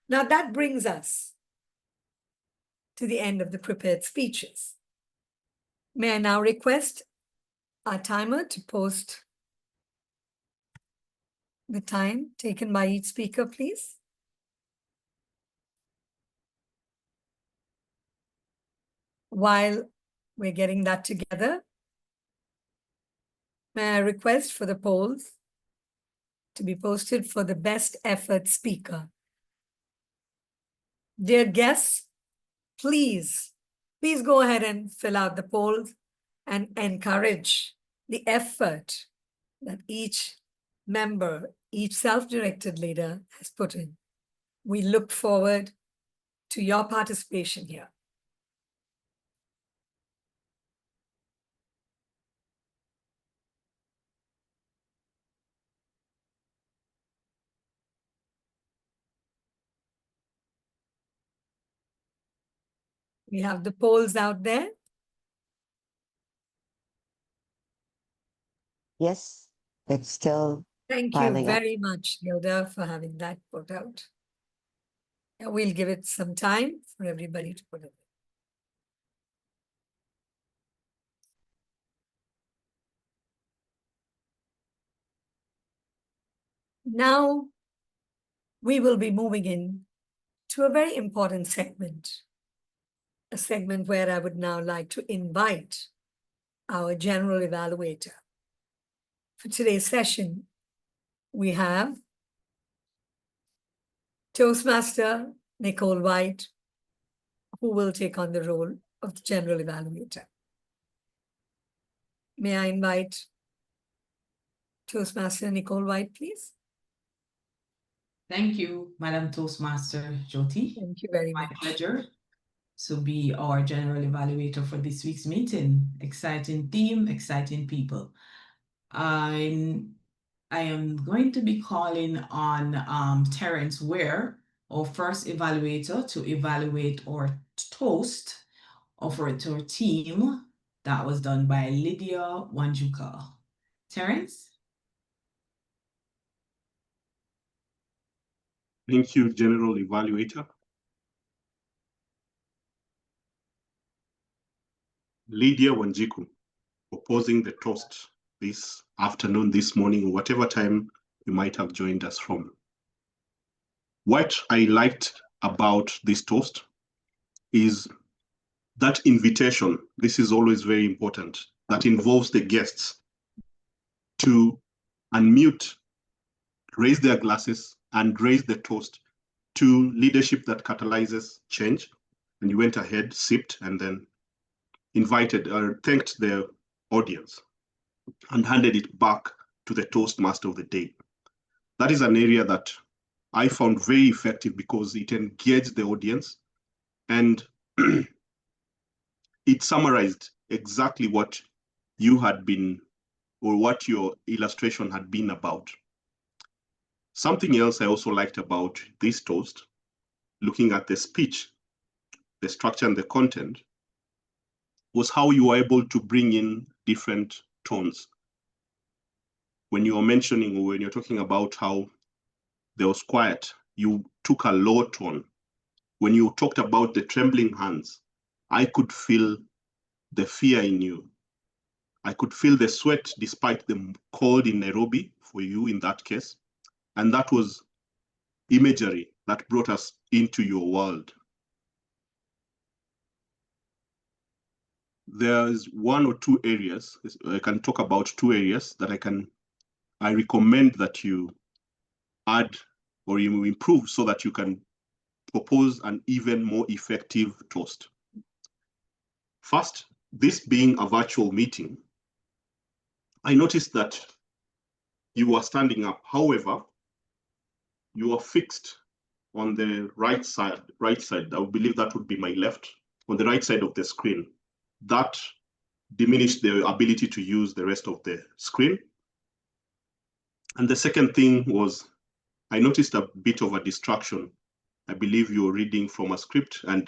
Now that brings us to the end of the prepared speeches. May I now request our timer to post the time taken by each speaker, please. While we're getting that together, may I request for the polls to be posted for the best effort speaker. Dear guests, please go ahead and fill out the polls and encourage the effort that each member, each self-directed leader has put in. We look forward to your participation here. We have the polls out there. Yes, it's still Thank you piling up. very much, Gilda, for having that put out. And we'll give it some time for everybody to put it. Now, we will be moving in to a very important segment, a segment where I would now like to invite our general evaluator. For today's session, we have Toastmaster Nicole Whyte, who will take on the role of the general evaluator. May I invite Toastmaster Nicole Whyte, please? Thank you, Madam Toastmaster Jyothi. Thank you very much. My pleasure to be our general evaluator for this week's meeting. Exciting theme, exciting people. I am going to be calling on Terrence Ware, our first evaluator, to evaluate our toast of our team that was done by Lydiah Wanjiku. Terrence? Thank you, General Evaluator. Lydiah Wanjiku, proposing the toast this afternoon, this morning, or whatever time you might have joined us from. What I liked about this toast is that invitation. This is always very important. That involves the guests to unmute, raise their glasses, and raise the toast to leadership that catalyzes change. And you went ahead, sipped, and then invited or thanked the audience and handed it back to the Toastmaster of the day. That is an area that I found very effective because it engaged the audience and it summarized exactly what you had been or what your illustration had been about. Something else I also liked about this toast, looking at the speech, the structure and the content, was how you were able to bring in different tones. When you were mentioning or when you're talking about how there was quiet, you took a low tone. When you talked about the trembling hands, I could feel the fear in you. I could feel the sweat despite the cold in Nairobi for you in that case. And that was imagery that brought us into your world. There's one or two areas, I can talk about two areas that I recommend that you add or you improve so that you can propose an even more effective toast. First, this being a virtual meeting, I noticed that you were standing up. However, you are fixed on the right side. I would believe that would be my left, on the right side of the screen. That diminished the ability to use the rest of the screen. And the second thing was, I noticed a bit of a distraction. I believe you're reading from a script and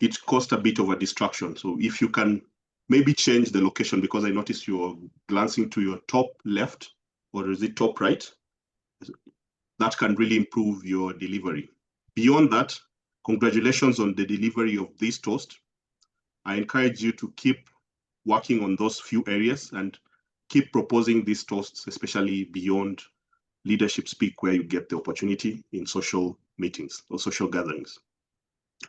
it caused a bit of a distraction. So if you can maybe change the location, because I noticed you're glancing to your top left, or is it top right? That can really improve your delivery. Beyond that, congratulations on the delivery of this toast. I encourage you to keep working on those few areas and keep proposing these toasts, especially beyond leadership speak, where you get the opportunity in social meetings or social gatherings.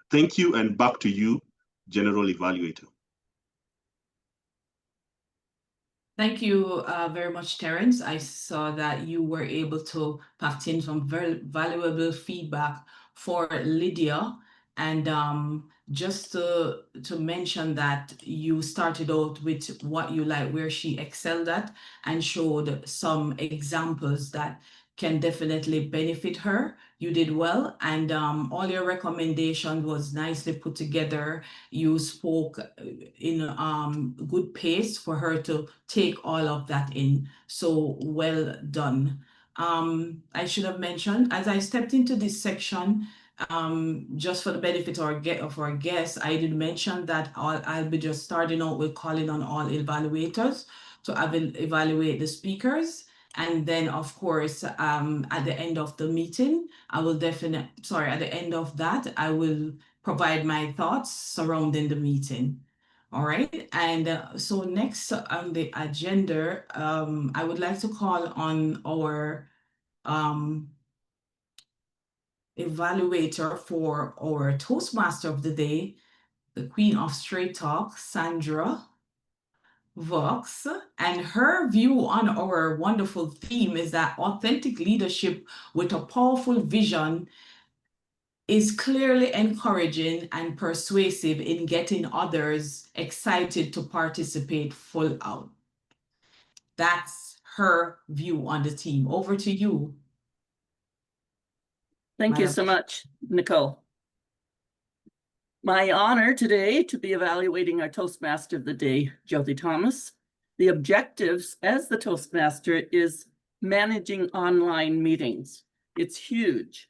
Thank you, and back to you, General Evaluator. Thank you very much, Terrence. I saw that you were able to pack in some very valuable feedback for Lydiah. And just to mention that you started out with what you like, where she excelled at, and showed some examples that can definitely benefit her. You did well, and all your recommendations was nicely put together. You spoke in good pace for her to take all of that in. So well done. I should have mentioned, as I stepped into this section, just for the benefit of our guests, I did mention that I'll be just starting out with calling on all evaluators to evaluate the speakers. And then, of course, at the end of the meeting, at the end of that, I will provide my thoughts surrounding the meeting. All right. And so next on the agenda, I would like to call on our evaluator for our Toastmaster of the day, the Queen of Straight Talk, Sandra Valks, and her view on our wonderful theme is that authentic leadership with a powerful vision is clearly encouraging and persuasive in getting others excited to participate full out. That's her view on the theme. Over to you. Thank you so much, Nicole. My honor today to be evaluating our Toastmaster of the Day, Jyothi Thomas. The objectives as the Toastmaster is managing online meetings. It's huge.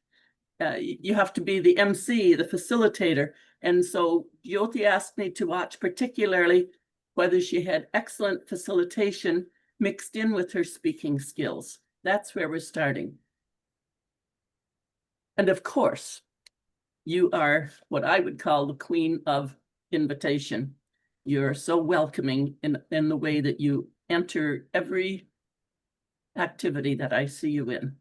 You have to be the MC, the facilitator. And so Jyothi asked me to watch particularly whether she had excellent facilitation mixed in with her speaking skills. That's where we're starting. And of course, you are what I would call the queen of invitation. You're so welcoming in the way that you enter every activity that I see you in.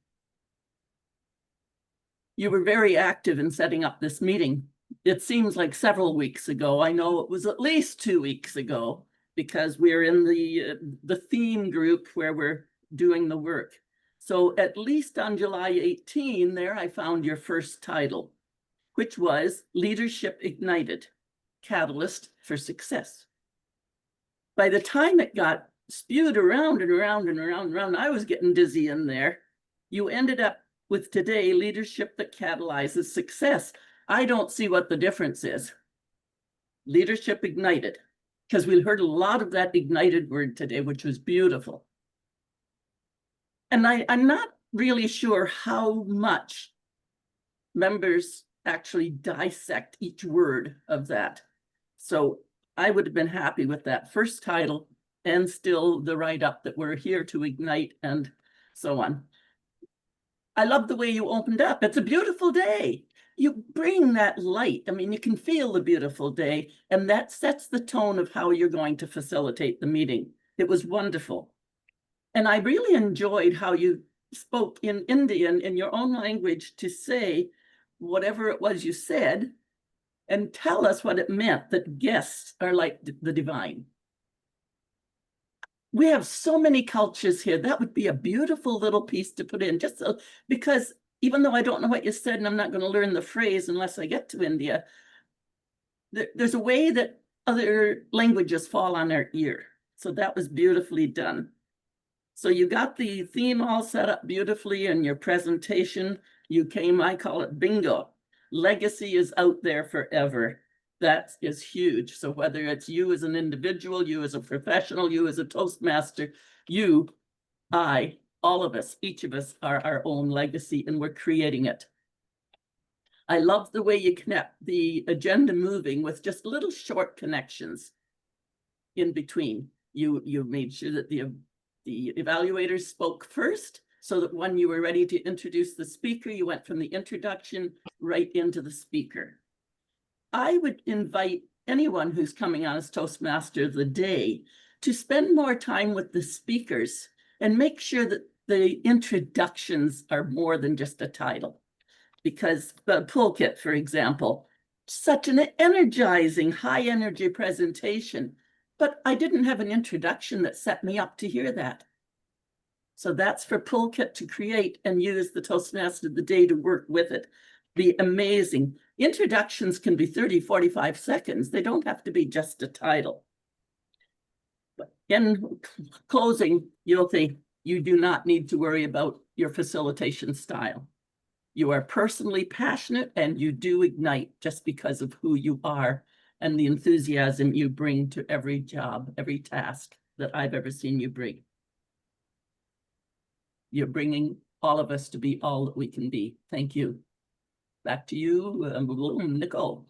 You were very active in setting up this meeting. It seems like several weeks ago. I know it was at least 2 weeks ago because we're in the theme group where we're doing the work. So at least on July 18 there, I found your first title, which was Leadership Ignited, Catalyst for Success. By the time it got spewed around and around and around and around, I was getting dizzy in there. You ended up with today, Leadership that Catalyzes Success. I don't see what the difference is. Leadership Ignited, because we heard a lot of that ignited word today, which was beautiful. And I'm not really sure how much members actually dissect each word of that. So I would have been happy with that first title and still the write-up that we're here to ignite and so on. I love the way you opened up. It's a beautiful day. You bring that light. I mean, you can feel the beautiful day, and that sets the tone of how you're going to facilitate the meeting. It was wonderful. And I really enjoyed how you spoke in Indian in your own language to say whatever it was you said and tell us what it meant that guests are like the divine. We have so many cultures here. That would be a beautiful little piece to put in, just so, because even though I don't know what you said and I'm not going to learn the phrase unless I get to India, there's a way that other languages fall on our ear. So that was beautifully done. So you got the theme all set up beautifully in your presentation. You came, I call it bingo. Legacy is out there forever. That is huge. So whether it's you as an individual, you as a professional, you as a Toastmaster, you, I, all of us, each of us are our own legacy and we're creating it. I love the way you connect the agenda moving with just little short connections in between. You made sure that the evaluators spoke first, so that when you were ready to introduce the speaker, you went from the introduction right into the speaker. I would invite anyone who's coming on as Toastmaster of the day to spend more time with the speakers and make sure that the introductions are more than just a title. Because the Pulkit, for example, such an energizing, high energy presentation, but I didn't have an introduction that set me up to hear that. So that's for Pulkit to create and use the Toastmaster of the day to work with it. Be amazing. Introductions can be 30, 45 seconds. They don't have to be just a title. But in closing, Jyothi, you do not need to worry about your facilitation style. You are personally passionate and you do ignite just because of who you are and the enthusiasm you bring to every job, every task that I've ever seen you bring. You're bringing all of us to be all that we can be. Thank you. Back to you, Nicole.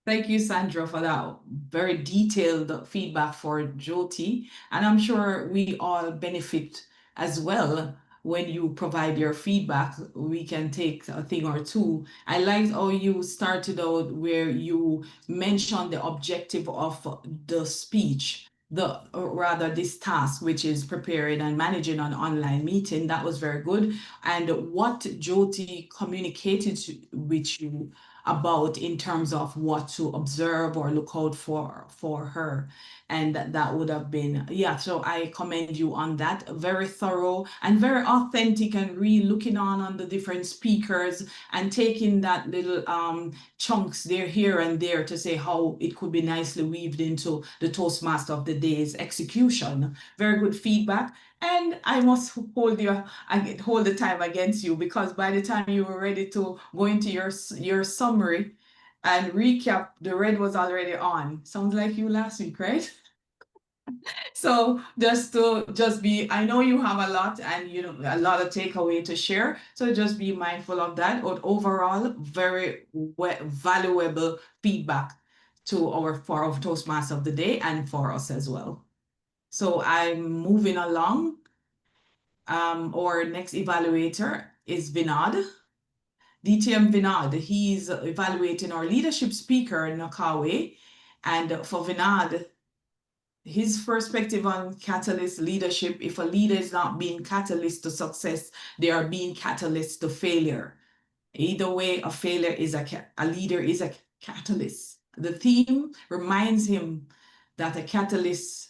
Thank you, Sandra, for that very detailed feedback for Jyothi. And I'm sure we all benefit as well when you provide your feedback. We can take a thing or two. I liked how you started out where you mentioned the objective of the speech, rather this task, which is preparing and managing an online meeting. That was very good. And what Jyothi communicated with you about in terms of what to observe or look out for her. And that would have been, yeah, so I commend you on that. Very thorough and very authentic, and really looking on the different speakers and taking that little chunks there, here and there, to say how it could be nicely weaved into the Toastmaster of the Day's execution. Very good feedback. And I must hold the time against you, because by the time you were ready to go into your summary and recap, the red was already on. Sounds like you last week, right? So just be, I know you have a lot and a lot of takeaway to share. So just be mindful of that. But overall, very valuable feedback for our Toastmaster of the Day and for us as well. So I'm moving along. Our next evaluator is Vinod. DTM Vinod. He's evaluating our leadership speaker, Nocawe. And for Vinod, his perspective on catalyst leadership: if a leader is not being catalyst to success, they are being catalyst to failure. Either way, a failure is a leader is a catalyst. The theme reminds him that a catalyst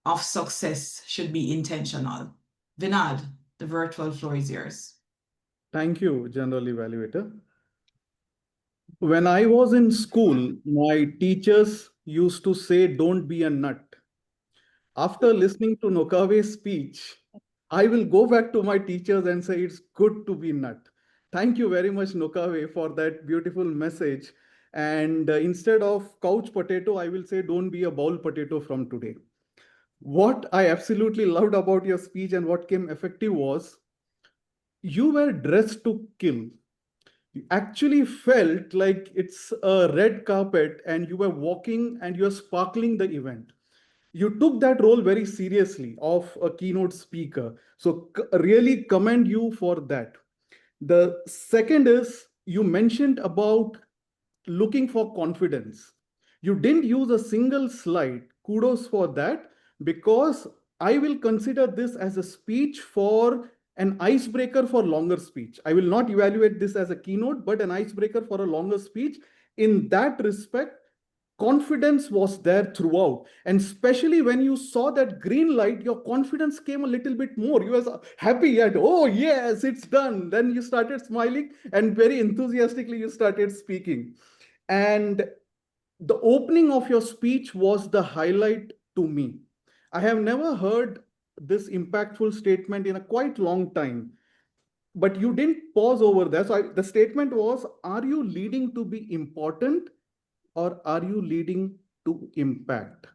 of success should be intentional. Vinod, the virtual floor is yours. Thank you, General Evaluator. When I was in school, my teachers used to say, "Don't be a nut." After listening to Nocawe's speech, I will go back to my teachers and say, it's good to be nut. Thank you very much, Nocawe, for that beautiful message. And instead of couch potato, I will say, don't be a bowl potato from today. What I absolutely loved about your speech and what came effective was you were dressed to kill. You actually felt like it's a red carpet and you were walking and you're sparkling the event. You took that role very seriously of a keynote speaker. So really commend you for that. The second is you mentioned about looking for confidence. You didn't use a single slide. Kudos for that, because I will consider this as a speech for an icebreaker for longer speech. I will not evaluate this as a keynote, but an icebreaker for a longer speech. In that respect, confidence was there throughout. And especially when you saw that green light, your confidence came a little bit more. You were happy at, oh yes, it's done. Then you started smiling and very enthusiastically you started speaking. And the opening of your speech was the highlight to me. I have never heard this impactful statement in a quite long time, but you didn't pause over there. So the statement was, are you leading to be important or are you leading to impact?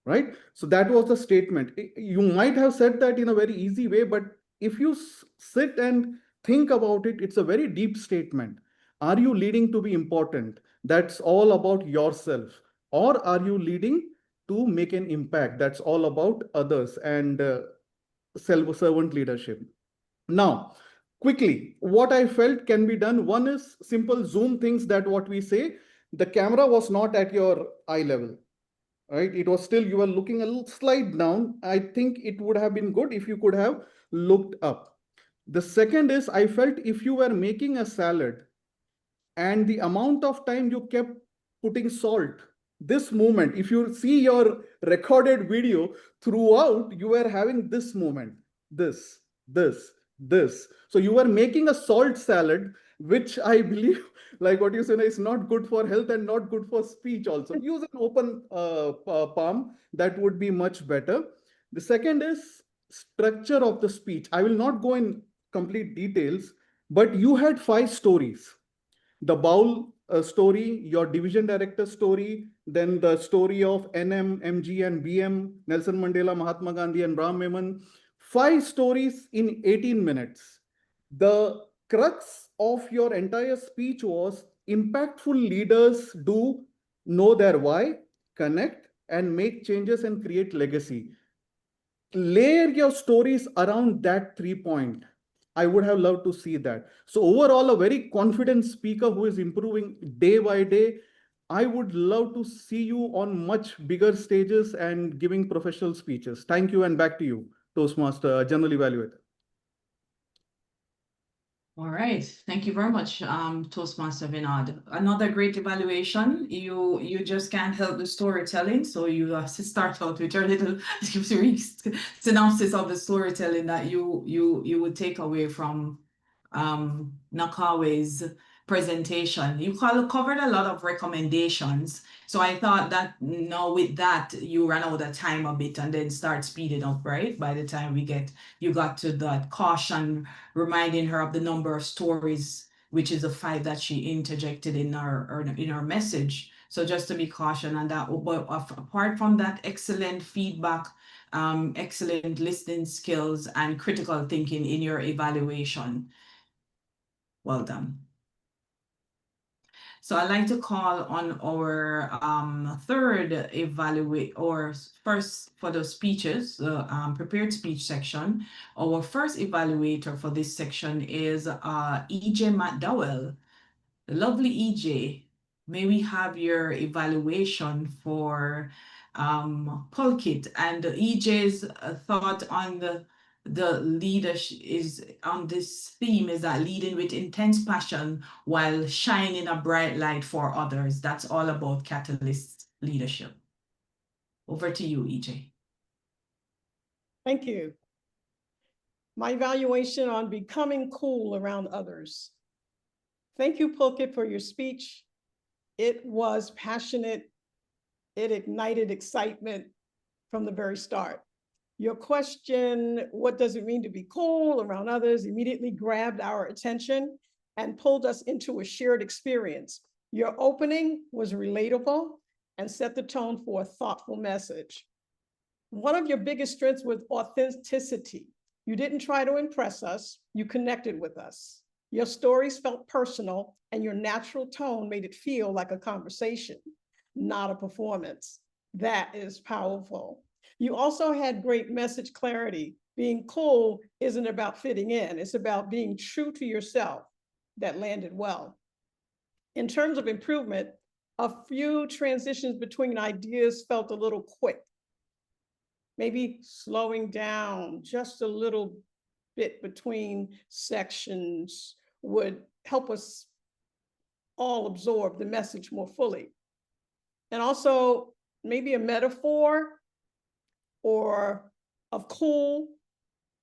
Right? So that was the statement. You might have said that in a very easy way, but if you sit and think about it, it's a very deep statement. Are you leading to be important? That's all about yourself. Or are you leading to make an impact? That's all about others and servant leadership. Now, quickly, what I felt can be done. One is simple zoom things, that what we say, the camera was not at your eye level, right? It was still, you were looking a little slide down. I think it would have been good if you could have looked up. The second is, I felt if you were making a salad and the amount of time you kept putting salt, this movement, if you see your recorded video throughout, you were having this movement, this. So you were making a salt salad, which I believe, like what you said, is not good for health and not good for speech also. Use an open palm, that would be much better. The second is structure of the speech. I will not go in complete details, but you had 5 stories. The bowl story, your division director story, then the story of NM, MG, and BM, Nelson Mandela, Mahatma Gandhi, and Brahm Memon. 5 stories in 18 minutes. The crux of your entire speech was impactful leaders do know their why, connect, and make changes and create legacy. Layer your stories around that 3 point. I would have loved to see that. So overall, a very confident speaker who is improving day by day. I would love to see you on much bigger stages and giving professional speeches. Thank you, and back to you, Toastmaster, General Evaluator. All right, thank you very much, Toastmaster Vinod. Another great evaluation. You just can't help the storytelling, so you have to start out with your little synopsis of the storytelling that you would take away from Nocawe's presentation. You covered a lot of recommendations, so I thought that now with that you ran out of time a bit and then start speeding up, right? By the time you got to that caution, reminding her of the number of stories, which is the 5 that she interjected in her message. So just to be cautioned on that. But apart from that, excellent feedback, excellent listening skills, and critical thinking in your evaluation. Well done. So I'd like to call on our third or first for the speeches, prepared speech section. Our first evaluator for this section is EJ McDowell. Lovely EJ, may we have your evaluation for Pulkit, and EJ's thought on the leadership is on this theme is that leading with intense passion while shining a bright light for others. That's all about catalyst leadership. Over to you, EJ. Thank you. My evaluation on becoming cool around others. Thank you, Pulkit, for your speech. It was passionate. It ignited excitement from the very start. Your question, what does it mean to be cool around others, immediately grabbed our attention and pulled us into a shared experience. Your opening was relatable and set the tone for a thoughtful message. One of your biggest strengths was authenticity. You didn't try to impress us, you connected with us. Your stories felt personal, and your natural tone made it feel like a conversation, not a performance. That is powerful. You also had great message clarity. Being cool isn't about fitting in, it's about being true to yourself. That landed well. In terms of improvement, A few transitions between ideas felt a little quick. Maybe slowing down just a little bit between sections would help us all absorb the message more fully. And also maybe a metaphor or of cool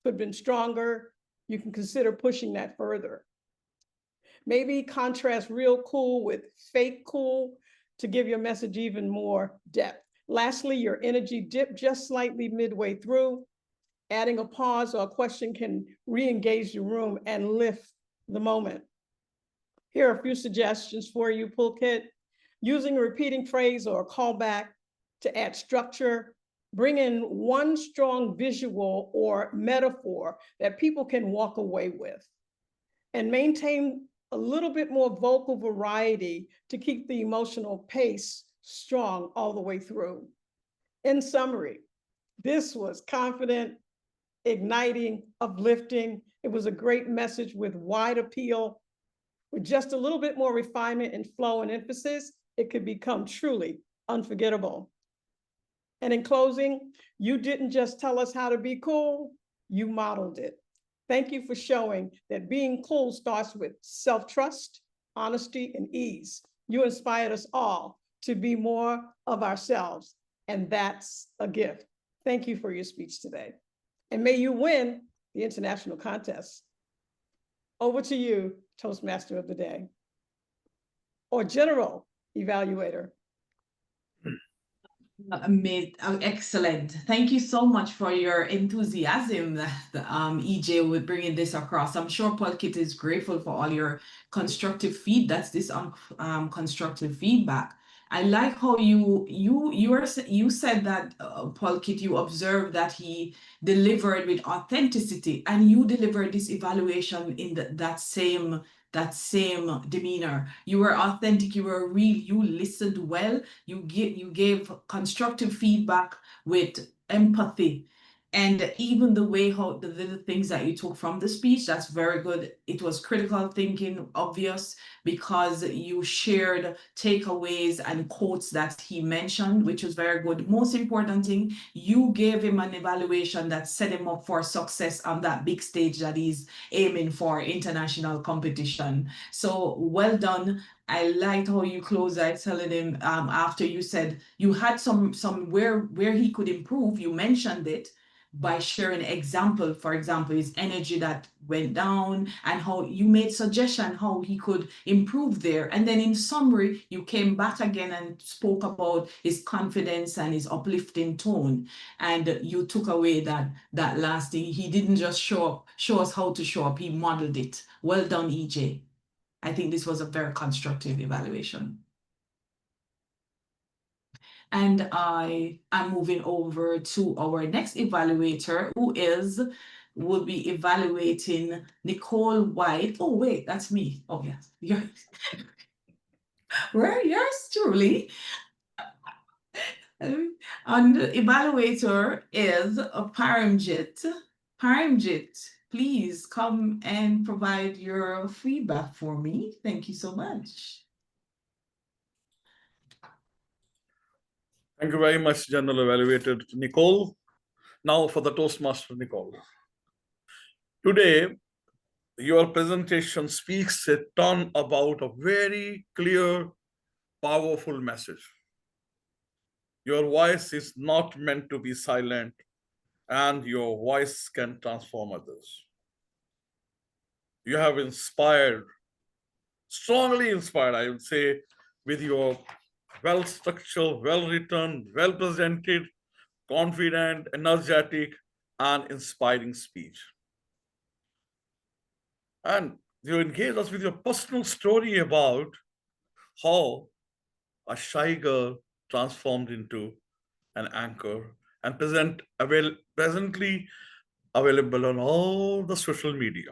could have been stronger. You can consider pushing that further. Maybe contrast real cool with fake cool to give your message even more depth. Lastly, your energy dipped just slightly midway through. Adding a pause or a question can re-engage the room and lift the moment. Here are a few suggestions for you, Pulkit. Using a repeating phrase or a callback to add structure. Bring in one strong visual or metaphor that people can walk away with. And maintain a little bit more vocal variety to keep the emotional pace strong all the way through. In summary, this was confident, igniting, uplifting. It was a great message with wide appeal. With just a little bit more refinement and flow and emphasis, it could become truly unforgettable. And in closing, you didn't just tell us how to be cool, you modeled it. Thank you for showing that being cool starts with self-trust, honesty, and ease. You inspired us all to be more of ourselves, and that's a gift. Thank you for your speech today. And may you win the international contest. Over to you, Toastmaster of the Day, or General Evaluator. Excellent. Thank you so much for your enthusiasm that EJ would bringing this across. I'm sure Pulkit is grateful for all your constructive feedback. That's this constructive feedback. I like how you said that Pulkit, you observed that he delivered with authenticity, and you delivered this evaluation in that same demeanor. You were authentic, you were real, you listened well, you gave constructive feedback with empathy. And even the way how the little things that you took from the speech, that's very good. It was critical thinking, obvious, because you shared takeaways and quotes that he mentioned, which was very good. Most important thing, you gave him an evaluation that set him up for success on that big stage that he's aiming for, international competition. So well done. I liked how you closed by telling him after you said you had some where he could improve. You mentioned it by sharing example, for example, his energy that went down and how you made suggestion how he could improve there. And then in summary, you came back again and spoke about his confidence and his uplifting tone. And you took away that last thing. He didn't just show us how to show up, he modeled it. Well done, EJ. I think this was a very constructive evaluation. And I am moving over to our next evaluator, who will be evaluating Nicole Whyte. Oh, wait, that's me. Oh, yes. Where yours truly. And the evaluator is Paramjit. Paramjit, please come and provide your feedback for me. Thank you so much. Thank you very much, General Evaluator Nicole. Now for the Toastmaster, Nicole. Today, your presentation speaks a ton about a very clear, powerful message. Your voice is not meant to be silent, and your voice can transform others. You have inspired, strongly inspired, I would say, with your well-structured, well-written, well-presented, confident, energetic, and inspiring speech. And you engage us with your personal story about how a shy girl transformed into an anchor and presently available on all the social media.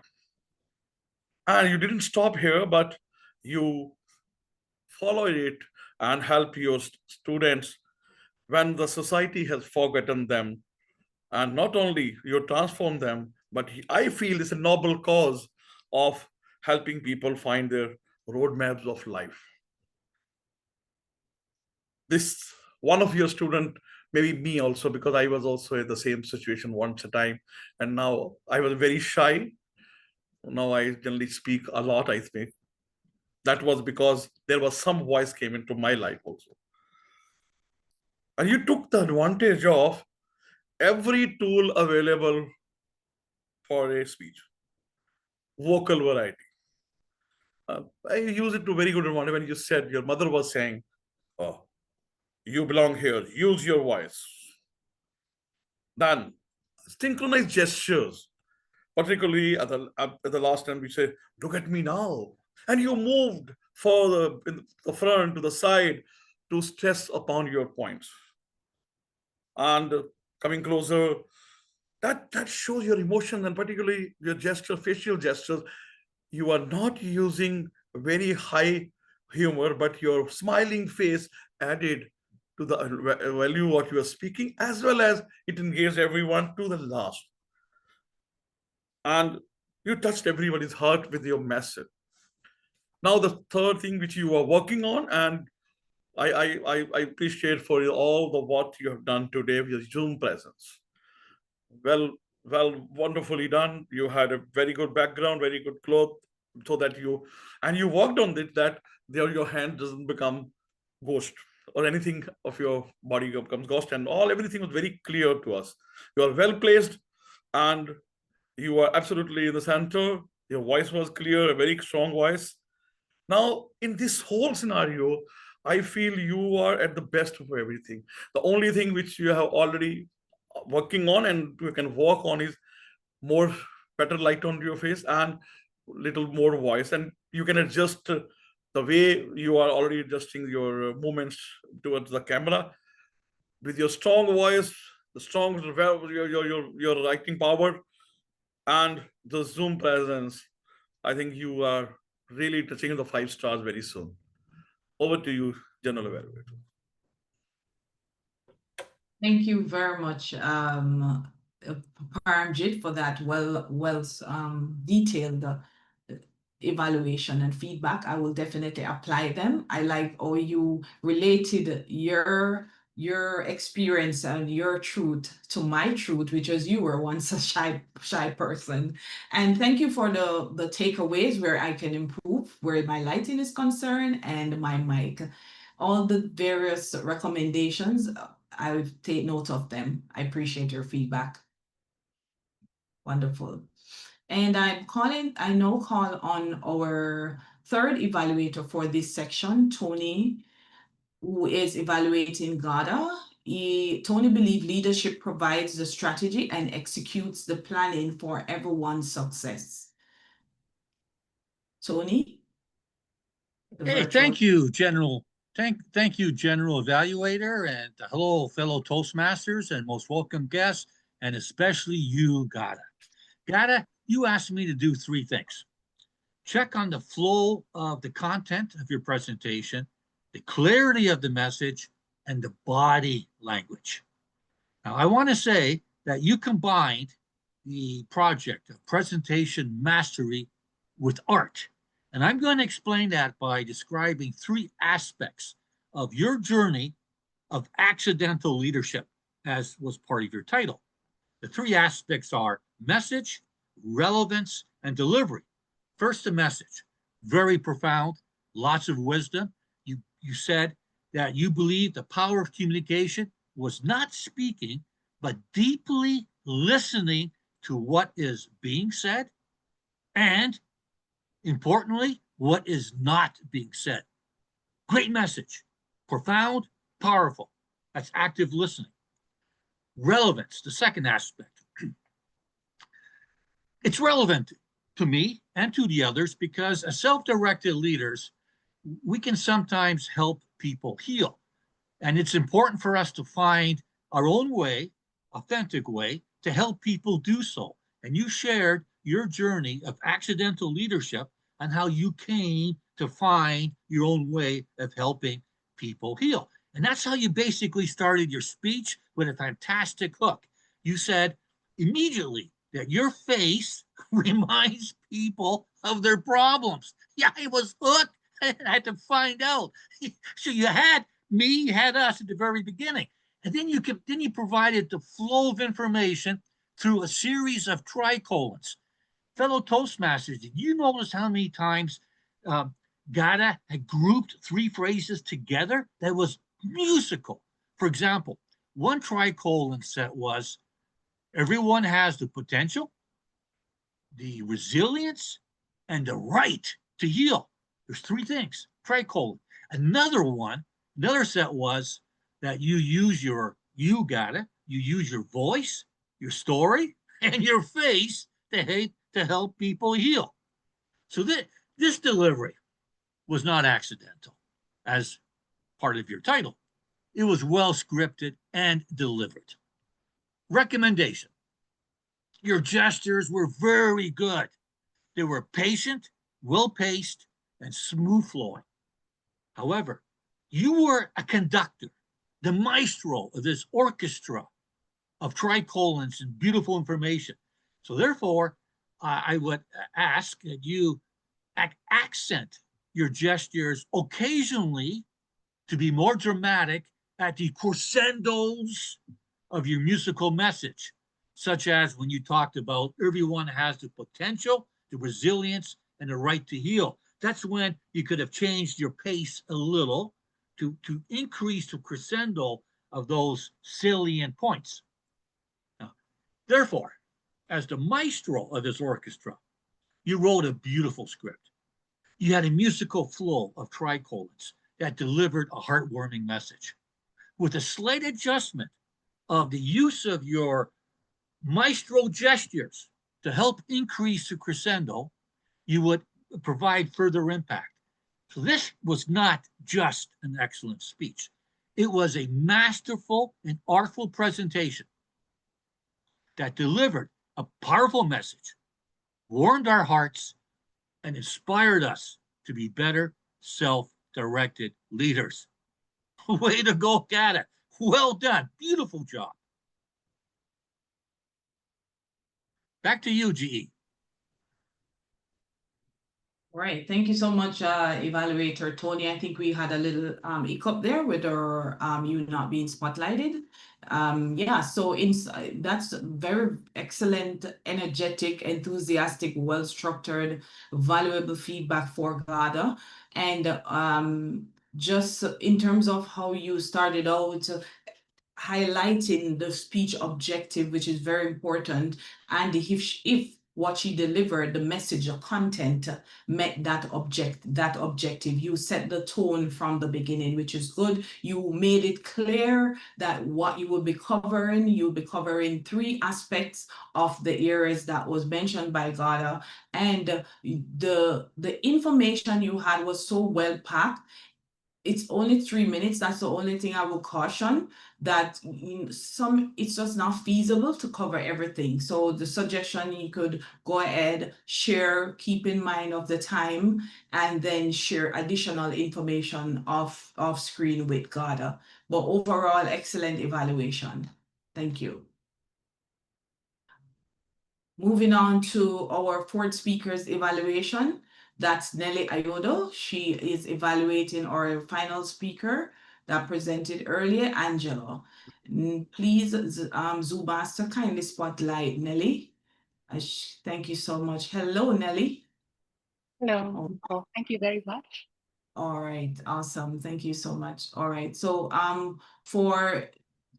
And you didn't stop here, but you followed it and help your students when the society has forgotten them. And not only you transform them, but I feel it's a noble cause of helping people find their roadmaps of life. this one of your student, maybe me also, because I was also in the same situation once a time, and now I was very shy. Now I generally speak a lot, I think. That was because there was some voice came into my life also. And you took the advantage of every tool available for a speech, vocal variety. I use it to very good advantage when you said your mother was saying, oh, you belong here, use your voice. Then synchronized gestures, particularly at the last time we say, look at me now. And you moved further in the front to the side to stress upon your points. And coming closer, that shows your emotion, and particularly your gesture, facial gestures. You are not using very high humor, but your smiling face added to the value what you are speaking, as well as it engaged everyone to the last. And you touched everybody's heart with your message. Now the third thing which you are working on, and I appreciate for all the what you have done today with your Zoom presence. Well, wonderfully done. You had a very good background, very good cloth, so that you worked on it, that your hand doesn't become ghost or anything of your body becomes ghost, and everything was very clear to us. You are well placed, and you are absolutely in the center. Your voice was clear, a very strong voice. Now, in this whole scenario, I feel you are at the best of everything. The only thing which you have already working on and you can work on is more better light on your face and little more voice, and you can adjust the way you are already adjusting your movements towards the camera with your strong voice, the strong your writing power, and the Zoom presence. I think you are really touching the 5 stars very soon. Over to you, General Evaluator. Thank you very much, Paramjit, for that detailed evaluation and feedback. I will definitely apply them. I like how you related your experience and your truth to my truth, which is you were once a shy person. And thank you for the takeaways where I can improve, where my lighting is concerned and my mic. All the various recommendations, I take note of them. I appreciate your feedback. Wonderful. And I now call on our third evaluator for this section, Tony, who is evaluating Ghada. Tony believes leadership provides the strategy and executes the planning for everyone's success. Tony? Hey, thank you, General. Thank you, General Evaluator, and hello, fellow Toastmasters and most welcome guests, and especially you, Ghada. Ghada, you asked me to do 3 things. Check on the flow of the content of your presentation, the clarity of the message, and the body language. Now, I want to say that you combined the project of presentation mastery with art. And I'm going to explain that by describing 3 aspects of your journey of accidental leadership, as was part of your title. The 3 aspects are message, relevance, and delivery. First, the message. Very profound, lots of wisdom. You said that you believe the power of communication was not speaking, but deeply listening to what is being said, and importantly, what is not being said. Great message. Profound, powerful. That's active listening. Relevance, the second aspect. It's relevant to me and to the others because as self-directed leaders, we can sometimes help people heal. And it's important for us to find our own way, authentic way, to help people do so. And you shared your journey of accidental leadership and how you came to find your own way of helping people heal. And that's how you basically started your speech with a fantastic hook. You said immediately that your face reminds people of their problems. Yeah, I was hooked. I had to find out. So you had me had us at the very beginning. And then you provided the flow of information through a series of tricolons. Fellow Toastmasters, did you notice how many times Ghada had grouped three phrases together? That was musical. For example, one tricolon set was, everyone has the potential, the resilience, and the right to heal. There's three things, tricolon. Another set was that you use you use your voice, your story, and your face to help people heal. So this delivery was not accidental as part of your title. It was well scripted and delivered. Recommendation. Your gestures were very good. They were patient, well-paced, and smooth flowing. However, you were a conductor, the maestro of this orchestra of tricolons and beautiful information. So therefore, I would ask that you accent your gestures occasionally to be more dramatic at the crescendos of your musical message, such as when you talked about everyone has the potential, the resilience, and the right to heal. That's when you could have changed your pace a little to increase the crescendo of those salient points. Now, therefore, as the maestro of this orchestra, you wrote a beautiful script. You had a musical flow of tricolons that delivered a heartwarming message. With a slight adjustment of the use of your maestro gestures to help increase the crescendo, you would provide further impact. So this was not just an excellent speech. It was a masterful and artful presentation that delivered a powerful message, warmed our hearts, and inspired us to be better self-directed leaders. Way to go, Ghada. Well done. Beautiful job. Back to you, GE. Right. Thank you so much, Evaluator Tony. I think we had a little hiccup there with our you not being spotlighted. Yeah, so that's very excellent, energetic, enthusiastic, well-structured, valuable feedback for Ghada. And just in terms of how you started out, highlighting the speech objective, which is very important, and if what she delivered, the message, the content met that objective. You set the tone from the beginning, which is good. You made it clear that what you will be covering, you'll be covering three aspects of the areas that was mentioned by Ghada, and the information you had was so well packed. It's only 3 minutes. That's the only thing I will caution, that it's just not feasible to cover everything. So the suggestion, you could go ahead, share, keep in mind of the time, and then share additional information off screen with Ghada. But overall, excellent evaluation. Thank you. Moving on to our fourth speaker's evaluation. That's Nelly Ayodo. She is evaluating our final speaker that presented earlier, Angelo. Please, Zoomaster, kindly spotlight Nelly. Thank you so much. Hello, Nelly. Hello. Oh, thank you very much. All right, awesome. Thank you so much. All right, so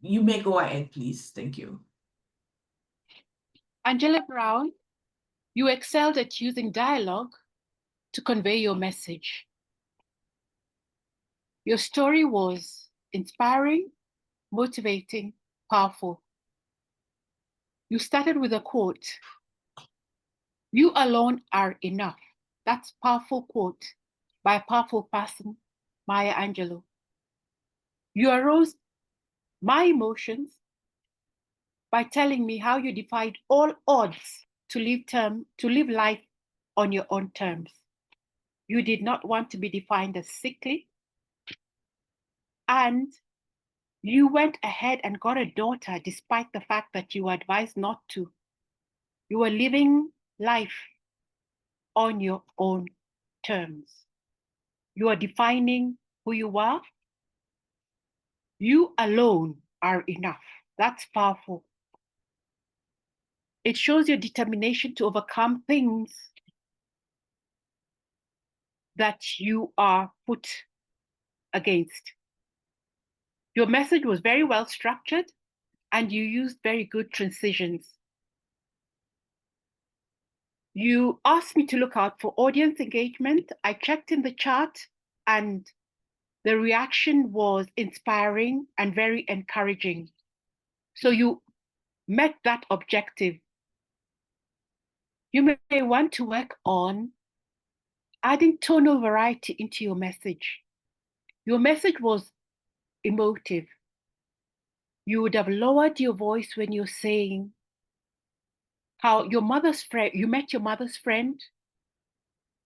you may go ahead, please. Thank you. Angela Brown, you excelled at using dialogue to convey your message. Your story was inspiring, motivating, powerful. You started with a quote, "You alone are enough." That's a powerful quote by a powerful person, Maya Angelou. You aroused my emotions by telling me how you defied all odds to live life on your own terms. You did not want to be defined as sickly, and you went ahead and got a daughter despite the fact that you were advised not to. You were living life on your own terms. You are defining who you are, You alone are enough. That's powerful. It shows your determination to overcome things that you are put against. Your message was very well structured and you used very good transitions. You asked me to look out for audience engagement. I checked in the chat and the reaction was inspiring and very encouraging. So you met that objective. You may want to work on adding tonal variety into your message. Your message was emotive. You would have lowered your voice when you're saying how your mother's friend, you met your mother's friend,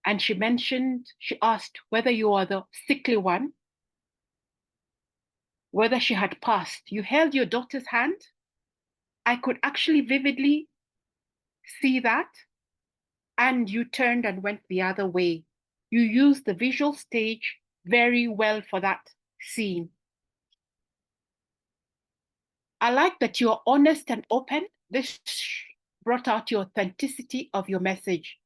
and she asked whether you are the sickly one, whether she had passed. You held your daughter's hand. I could actually vividly see that. And you turned and went the other way. You used the visual stage very well for that scene. I like that you're honest and open. This brought out your authenticity of your message.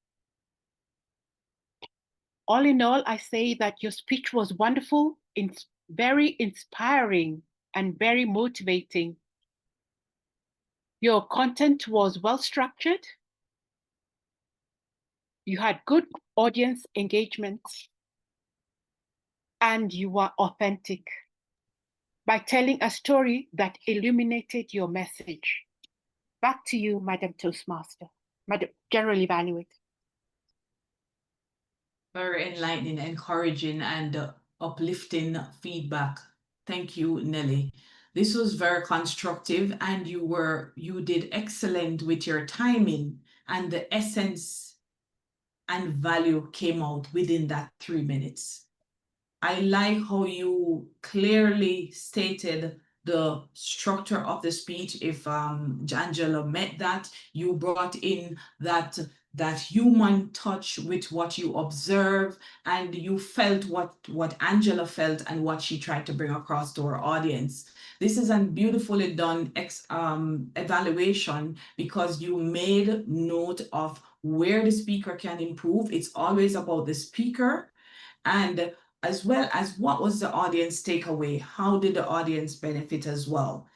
All in all, I say that your speech was wonderful, very inspiring, and very motivating. Your content was well structured. You had good audience engagement, and you were authentic by telling a story that illuminated your message. Back to you, Madam Toastmaster, Madam General Evaluator. Very enlightening, encouraging, and uplifting feedback. Thank you, Nelly. This was very constructive, and you did excellent with your timing, and the essence and value came out within that 3 minutes. I like how you clearly stated the structure of the speech. If Angela met that, you brought in that human touch with what you observe, and you felt what Angela felt and what she tried to bring across to her audience. This is a beautifully done evaluation because you made note of where the speaker can improve. It's always about the speaker, and as well as what was the audience takeaway? How did the audience benefit as well?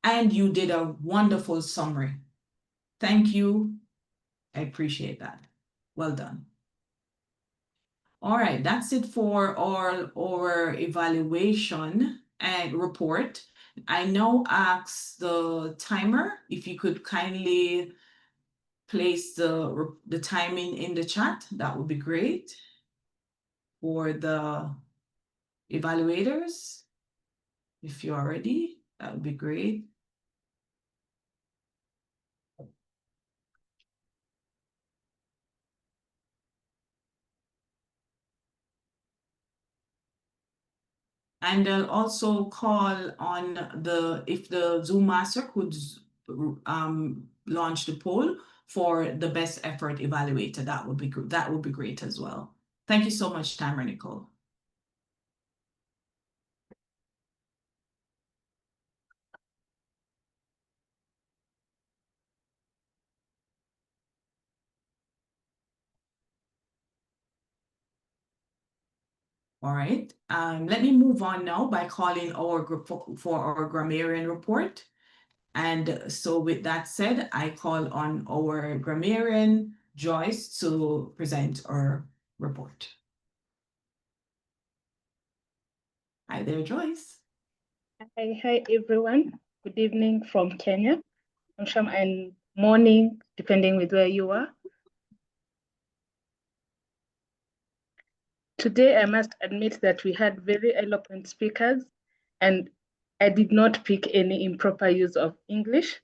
And you did a wonderful summary. Thank you. I appreciate that. Well done. All right, that's it for our evaluation and report. I now ask the timer if you could kindly place the timing in the chat. That would be great. For the evaluators, if you're ready, that would be great. And I'll also call on if the Zoom master could launch the poll for the best effort evaluator. That would be great as well. Thank you so much, Timer Nicole. All right, let me move on now by calling our group for our grammarian report. And so with that said, I call on our grammarian, Joyce, to present our report. Hi there, Joyce. Hi everyone. Good evening from Kenya. And morning, depending with where you are. Today, I must admit that we had very eloquent speakers, and I did not pick any improper use of English.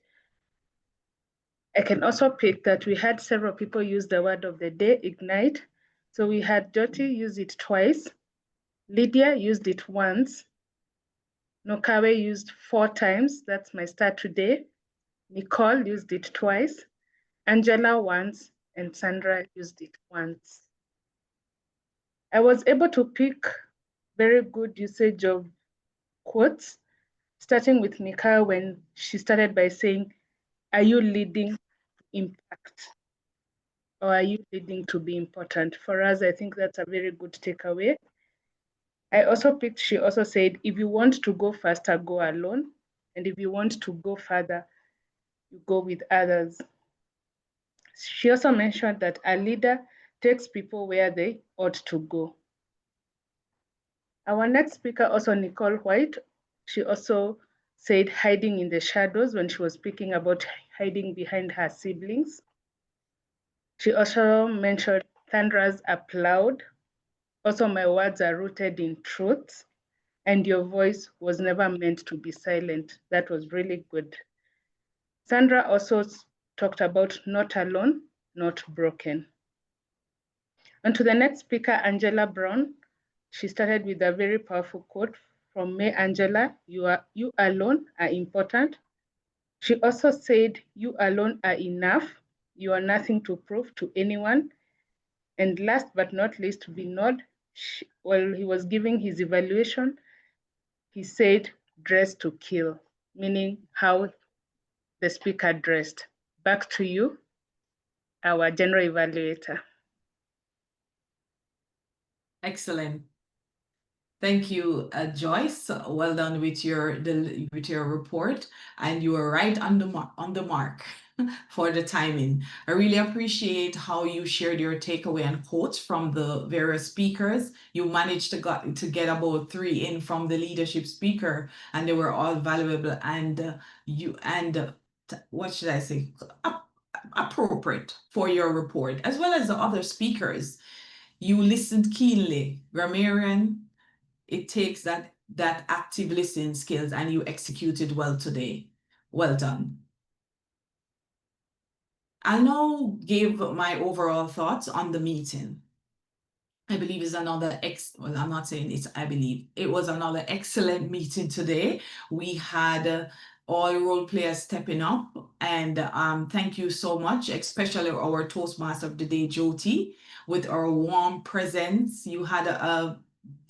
I can also pick that we had several people use the word of the day, ignite. So we had Jyothi use it twice, Lydiah used it once, Nocawe used 4 times, that's my start today. Nicole used it twice, Angela once, and Sandra used it once. I was able to pick very good usage of quotes. starting with Nicole when she started by saying, are you leading impact? Or are you leading to be important? For us, I think that's a very good takeaway. I also picked, she also said, if you want to go faster, go alone. And if you want to go further, you go with others. She also mentioned that a leader takes people where they ought to go. Our next speaker, also Nicole Whyte, she also said hiding in the shadows when she was speaking about hiding behind her siblings. She also mentioned Sandra's applaud. Also, my words are rooted in truth, and your voice was never meant to be silent. That was really good. Sandra also talked about not alone, not broken. And to the next speaker, Angela Brown, she started with a very powerful quote from May Angela, you alone are important. She also said, you alone are enough. You are nothing to prove to anyone. And last but not least, Vinod, while he was giving his evaluation, he said, dress to kill, meaning how the speaker dressed. Back to you, our general evaluator. Excellent. Thank you, Joyce. Well done with your report, and you are right on the mark for the timing. I really appreciate how you shared your takeaway and quotes from the various speakers. You managed to get about 3 in from the leadership speaker, and they were all valuable and what should I say? Appropriate for your report, as well as the other speakers. You listened keenly, grammarian. It takes that active listening skills, and you executed well today. Well done. I'll now give my overall thoughts on the meeting. I believe it's another well, I'm not saying it's, I believe it was another excellent meeting today. We had all role players stepping up, and thank you so much, especially our Toastmaster of the day, Jyothi, with our warm presence. You had a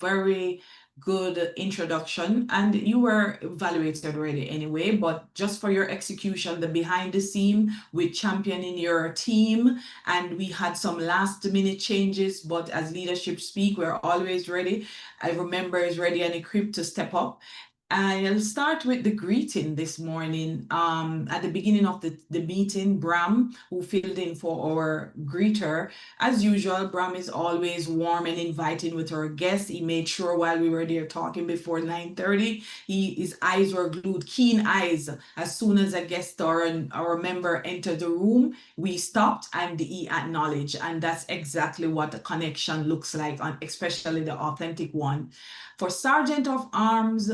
very good introduction, and you were evaluated already anyway, but just for your execution, the behind the scene with championing your team, and we had some last minute changes, but as leadership speak, we're always ready. I remember is ready and equipped to step up. I'll start with the greeting this morning. At the beginning of the meeting, Bram, who filled in for our greeter, as usual, Bram is always warm and inviting with our guests. He made sure while we were there talking before 9:30, his eyes were glued, keen eyes. As soon as a guest or a member entered the room, we stopped and he acknowledged. And that's exactly what the connection looks like, especially the authentic one. For Sergeant of Arms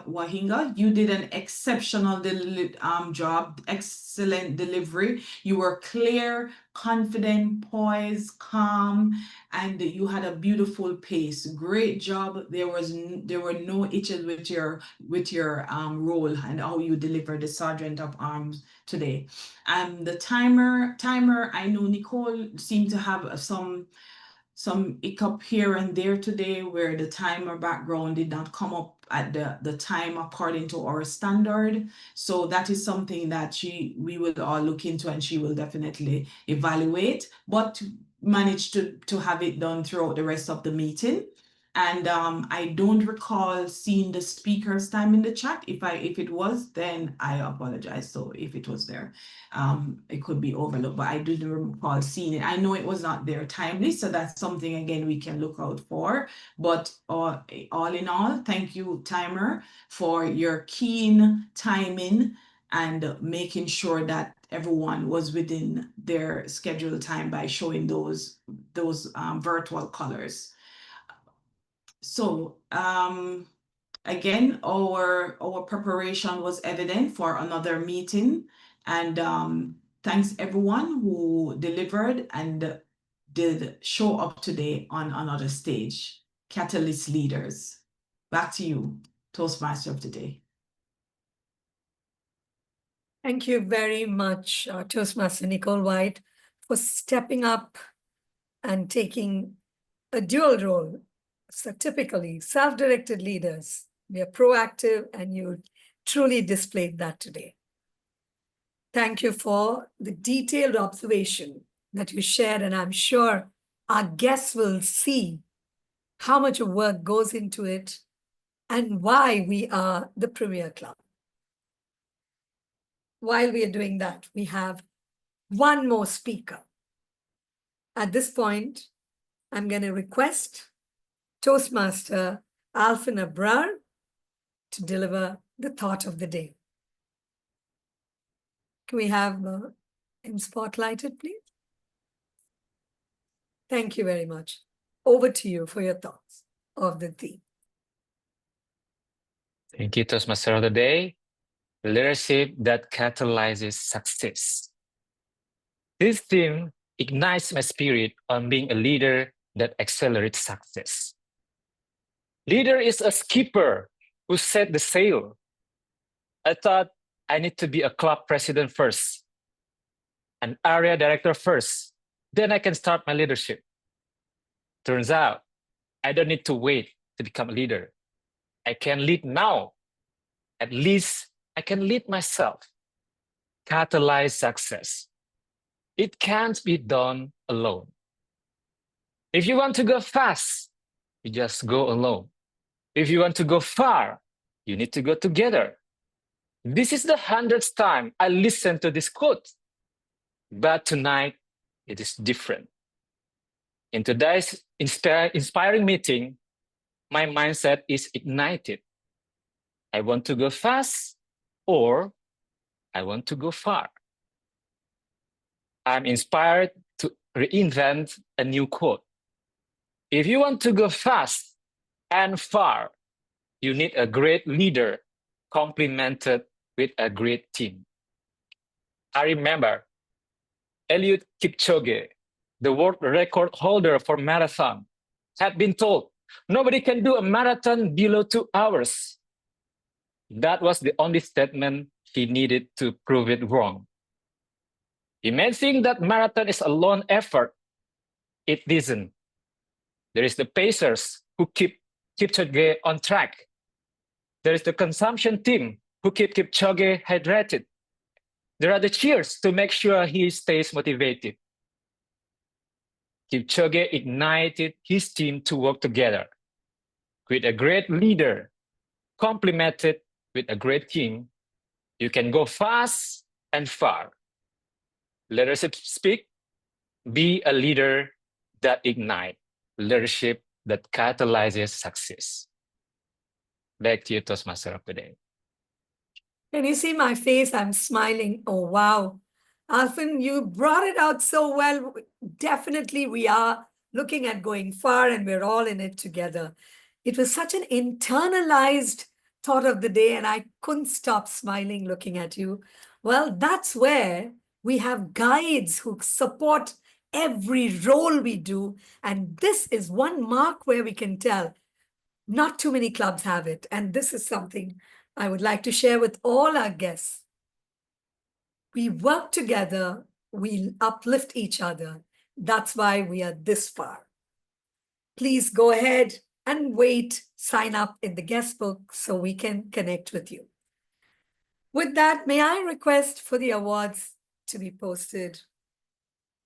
Wahinga, you did an exceptional job, excellent delivery. You were clear, confident, poised, calm, and you had a beautiful pace. Great job. There were no itches with your role and how you delivered the Sergeant of Arms today. The timer, I know Nicole seemed to have some hiccup here and there today where the timer background did not come up at the time according to our standard. So that is something that we will all look into, and she will definitely evaluate, but managed to have it done throughout the rest of the meeting. And I don't recall seeing the speaker's time in the chat. If it was, then I apologize. So if it was there, it could be overlooked, but I didn't recall seeing it. I know it was not there timely, so that's something again we can look out for. But all in all, thank you, timer, for your keen timing and making sure that everyone was within their scheduled time by showing those virtual colors. So again, our preparation was evident for another meeting, and thanks everyone who delivered and did show up today on another stage. Catalyst leaders, back to you, Toastmaster of the day. Thank you very much, Toastmaster Nicole Whyte, for stepping up and taking a dual role. So typically, self-directed leaders We are proactive, and you truly displayed that today. Thank you for the detailed observation that you shared, and I'm sure our guests will see how much of work goes into it and why we are the premier club. While we are doing that, we have one more speaker. At this point, I'm going to request Toastmaster Alvin Abrar to deliver the thought of the day. Can we have him spotlighted, please? Thank you very much. Over to you for your thoughts of the theme. Thank you, Toastmaster of the Day. Leadership that catalyzes success. This theme ignites my spirit on being a leader that accelerates success. Leader is a skipper who set the sail. I thought I need to be a club president first, an area director first, then I can start my leadership. Turns out, I don't need to wait to become a leader. I can lead now. At least I can lead myself. Catalyze success. It can't be done alone. If you want to go fast, you just go alone. If you want to go far, you need to go together. This is the 100th time I listened to this quote, but tonight it is different. In today's inspiring meeting, my mindset is ignited. I want to go fast or I want to go far. I'm inspired to reinvent a new quote. If you want to go fast and far, you need a great leader complemented with a great team. I remember Eliud Kipchoge, the world record holder for marathon, had been told, nobody can do a marathon below 2 hours. That was the only statement he needed to prove it wrong. He may think that marathon is a lone effort. It isn't. There is the pacers who keep Kipchoge on track. There is the consumption team who keep Kipchoge hydrated. There are the cheers to make sure he stays motivated. Kipchoge ignited his team to work together. With a great leader, complemented with a great team, you can go fast and far. Leadership speak, be a leader that ignites, leadership that catalyzes success. Back to you, Toastmaster of the Day. Can you see my face? I'm smiling. Oh, wow. Alvin, you brought it out so well. Definitely we are looking at going far and we're all in it together. It was such an internalized thought of the day and I couldn't stop smiling looking at you. Well, that's where we have guides who support every role we do. And this is one mark where we can tell not too many clubs have it. And this is something I would like to share with all our guests. We work together, we uplift each other. That's why we are this far. Please go ahead and sign up in the guest book so we can connect with you. With that, may I request for the awards to be posted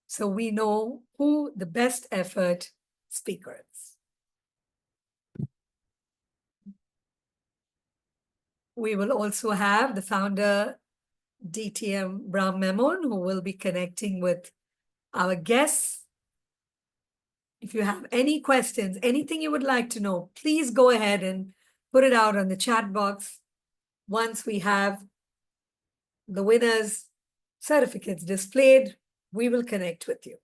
so we know who the best effort speaker is. We will also have the founder, DTM Brahm Memon, who will be connecting with our guests. If you have any questions, anything you would like to know, please go ahead and put it out on the chat box. Once we have the winners' certificates displayed, we will connect with you.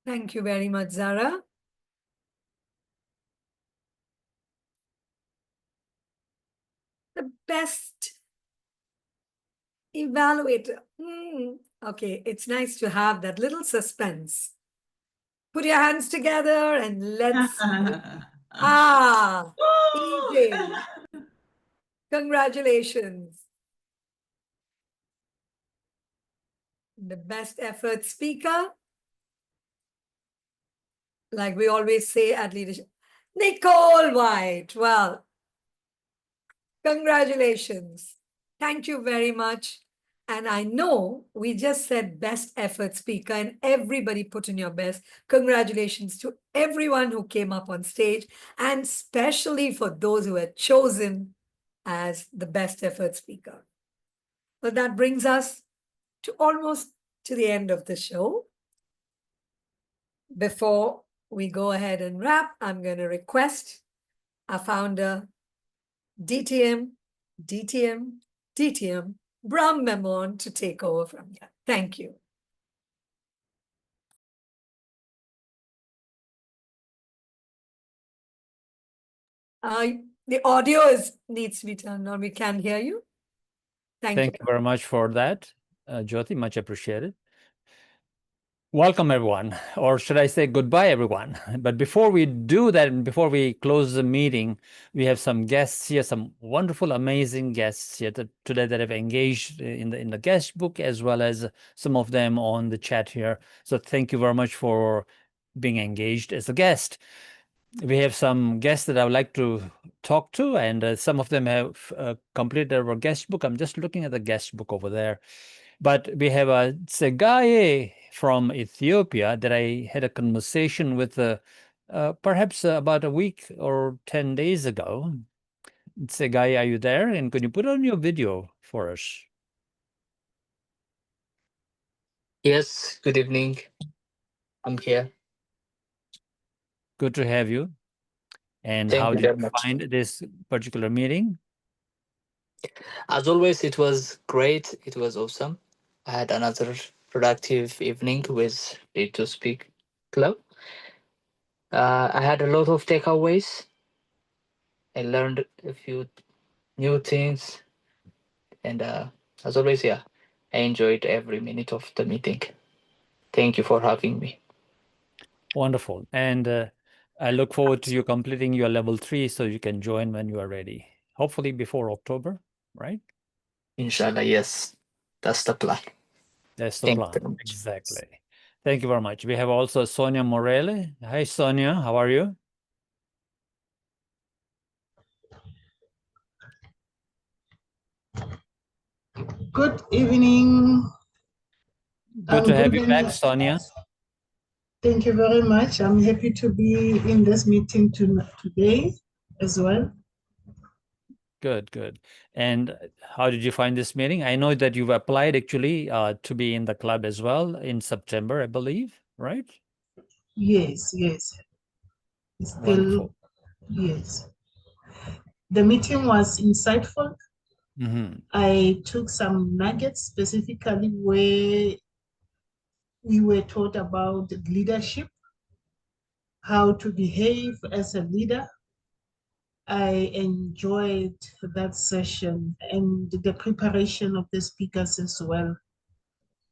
Thank you very much, Zara. The best evaluator. Okay, it's nice to have that little suspense. Put your hands together and let's. EJ. Congratulations. The best effort speaker. like we always say at leadership, Nicole Whyte. Well, congratulations. Thank you very much. And I know we just said best effort speaker and everybody put in your best. Congratulations to everyone who came up on stage and especially for those who were chosen as the best effort speaker. Well, that brings us to almost to the end of the show. Before we go ahead and wrap, I'm going to request our founder, DTM, Brahm Memon, to take over from here. Thank you. The audio needs to be turned on. We can't hear you. Thank you very much for that, Jyothi. Much appreciated. Welcome, everyone, or should I say goodbye, everyone. But before we do that, and before we close the meeting, we have some guests here, some wonderful, amazing guests here today that have engaged in the guest book, as well as some of them on the chat here. So thank you very much for being engaged as a guest. We have some guests that I would like to talk to, and some of them have completed our guest book. I'm just looking at the guest book over there. But we have a Tsegaye from Ethiopia that I had a conversation with perhaps about a week or 10 days ago. Tsegaye, are you there? And could you put on your video for us? Yes, good evening. I'm here. Good to have you. And Thank how you did very you much. find this particular meeting? As always, it was great. It was awesome. I had another productive evening with Read to Speak Club. I had a lot of takeaways. I learned a few new things. And as always, yeah, I enjoyed every minute of the meeting. Thank you for having me. Wonderful. And I look forward to you completing your level 3 so you can join when you are ready. Hopefully before October, right? Inshallah, yes. That's the plan. That's the plan. Exactly. Thank you very much. We have also Sonia Morelle. Hi, Sonia. How are you? Good evening. Good to have you back, Sonia. Thank you very much. I'm happy to be in this meeting today as well. Good, good. And how did you find this meeting? I know that you've applied actually to be in the club as well in September, I believe, right? Yes, yes. Still, wonderful. Yes. The meeting was insightful. Mm-hmm. I took some nuggets specifically where we were taught about leadership, how to behave as a leader. I enjoyed that session and the preparation of the speakers as well.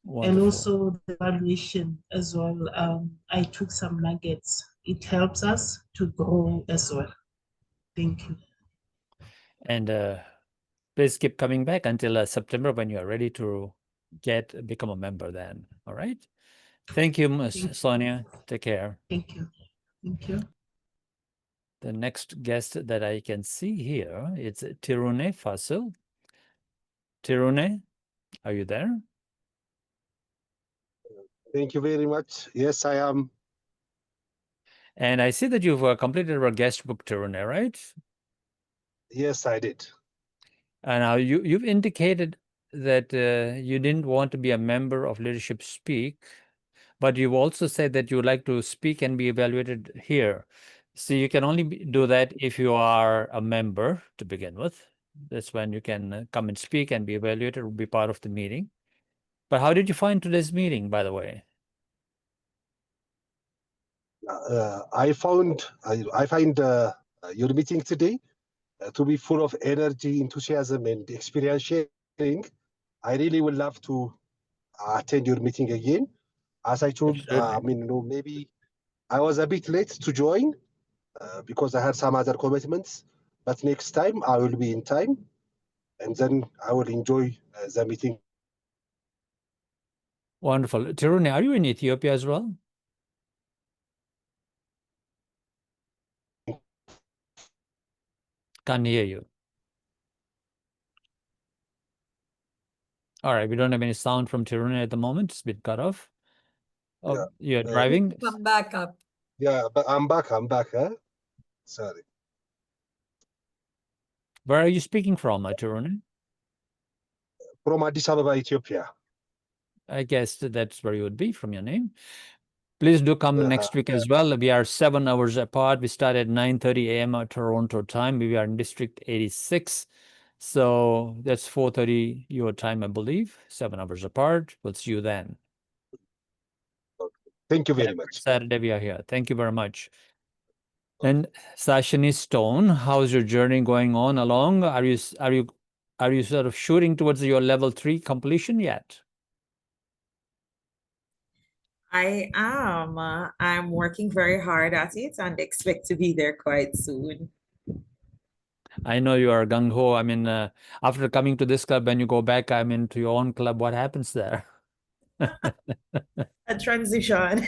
Wonderful. And also the evaluation as well. I took some nuggets. It helps us to grow as well. Thank you. And please keep coming back until September when you are ready to become a member then. All right. Thank you, Ms. Sonia. Take care. Thank you. Thank you. The next guest that I can see here is Tirune Fasil. Tirune, are you there? Thank you very much. Yes, I am. And I see that you've completed our guest book, Tirune, right? Yes, I did. And now you've indicated that you didn't want to be a member of Leadership Speak, but you've also said that you would like to speak and be evaluated here. So you can only do that if you are a member to begin with. That's when you can come and speak and be evaluated or be part of the meeting. But how did you find today's meeting, by the way? I find your meeting today to be full of energy, enthusiasm, and experience sharing. I really would love to attend your meeting again. As I told, maybe I was a bit late to join because I had some other commitments. But next time I will be in time, and then I will enjoy the meeting. Wonderful. Tirune, are you in Ethiopia as well? Can't hear you. All right, we don't have any sound from Tiruna at the moment. It's been cut off. Oh, Yeah. you're driving? Come back up. Yeah, but I'm back, huh? Sorry. Where are you speaking from, Tiruna? From Addis Ababa, Ethiopia. I guess that's where you would be from your name. Please do come next week as well. We are 7 hours apart. We start at 9:30 a.m. Toronto time. We are in District 86. So that's 4:30 your time, I believe. 7 hours apart. We'll see you then. Thank you very much. Saturday we are here. Thank you very much. And Sashini Stone, how's your journey going on along? Are you sort of shooting towards your level 3 completion yet? I am. I'm working very hard at it and expect to be there quite soon. I know you are gung-ho. I mean, after coming to this club, when you go back, I mean, to your own club, what happens there? A transition.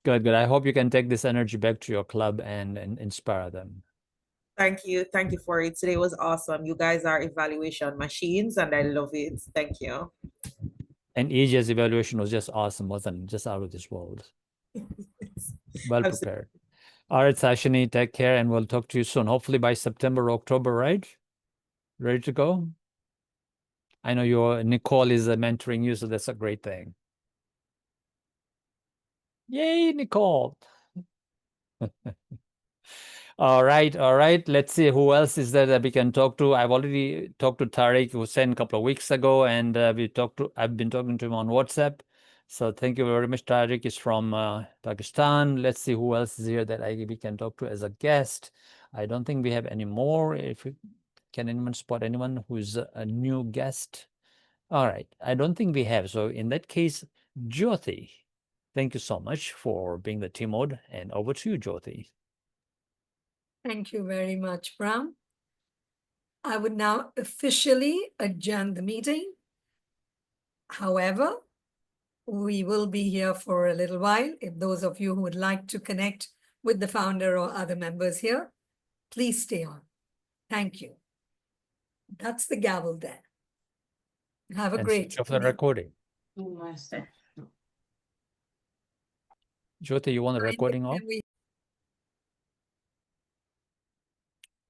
Good, good. I hope you can take this energy back to your club and inspire them. Thank you. Thank you for it. Today was awesome. You guys are evaluation machines and I love it. Thank you. And EJ's evaluation was just awesome, wasn't it? Just out of this world. Well prepared. All right, Sashini, take care and we'll talk to you soon. Hopefully by September, October, right? Ready to go? I know your Nicole is mentoring you, so that's a great thing. Yay, Nicole. All right, all right. Let's see who else is there that we can talk to. I've already talked to Tariq Hussain a couple of weeks ago, and I've been talking to him on WhatsApp. So thank you very much. Tariq is from Pakistan. Let's see who else is here that we can talk to as a guest. I don't think we have any more. Can anyone spot anyone who's a new guest? All right, I don't think we have. So in that case, Jyothi, thank you so much for being the TMOD, and over to you, Jyothi. Thank you very much, Bram. I would now officially adjourn the meeting. However, we will be here for a little while. If those of you who would like to connect with the founder or other members here, please stay on. Thank you. That's the gavel there. Have a great Switch off the recording. Oh, my stuff. Jyothi, you want the recording off?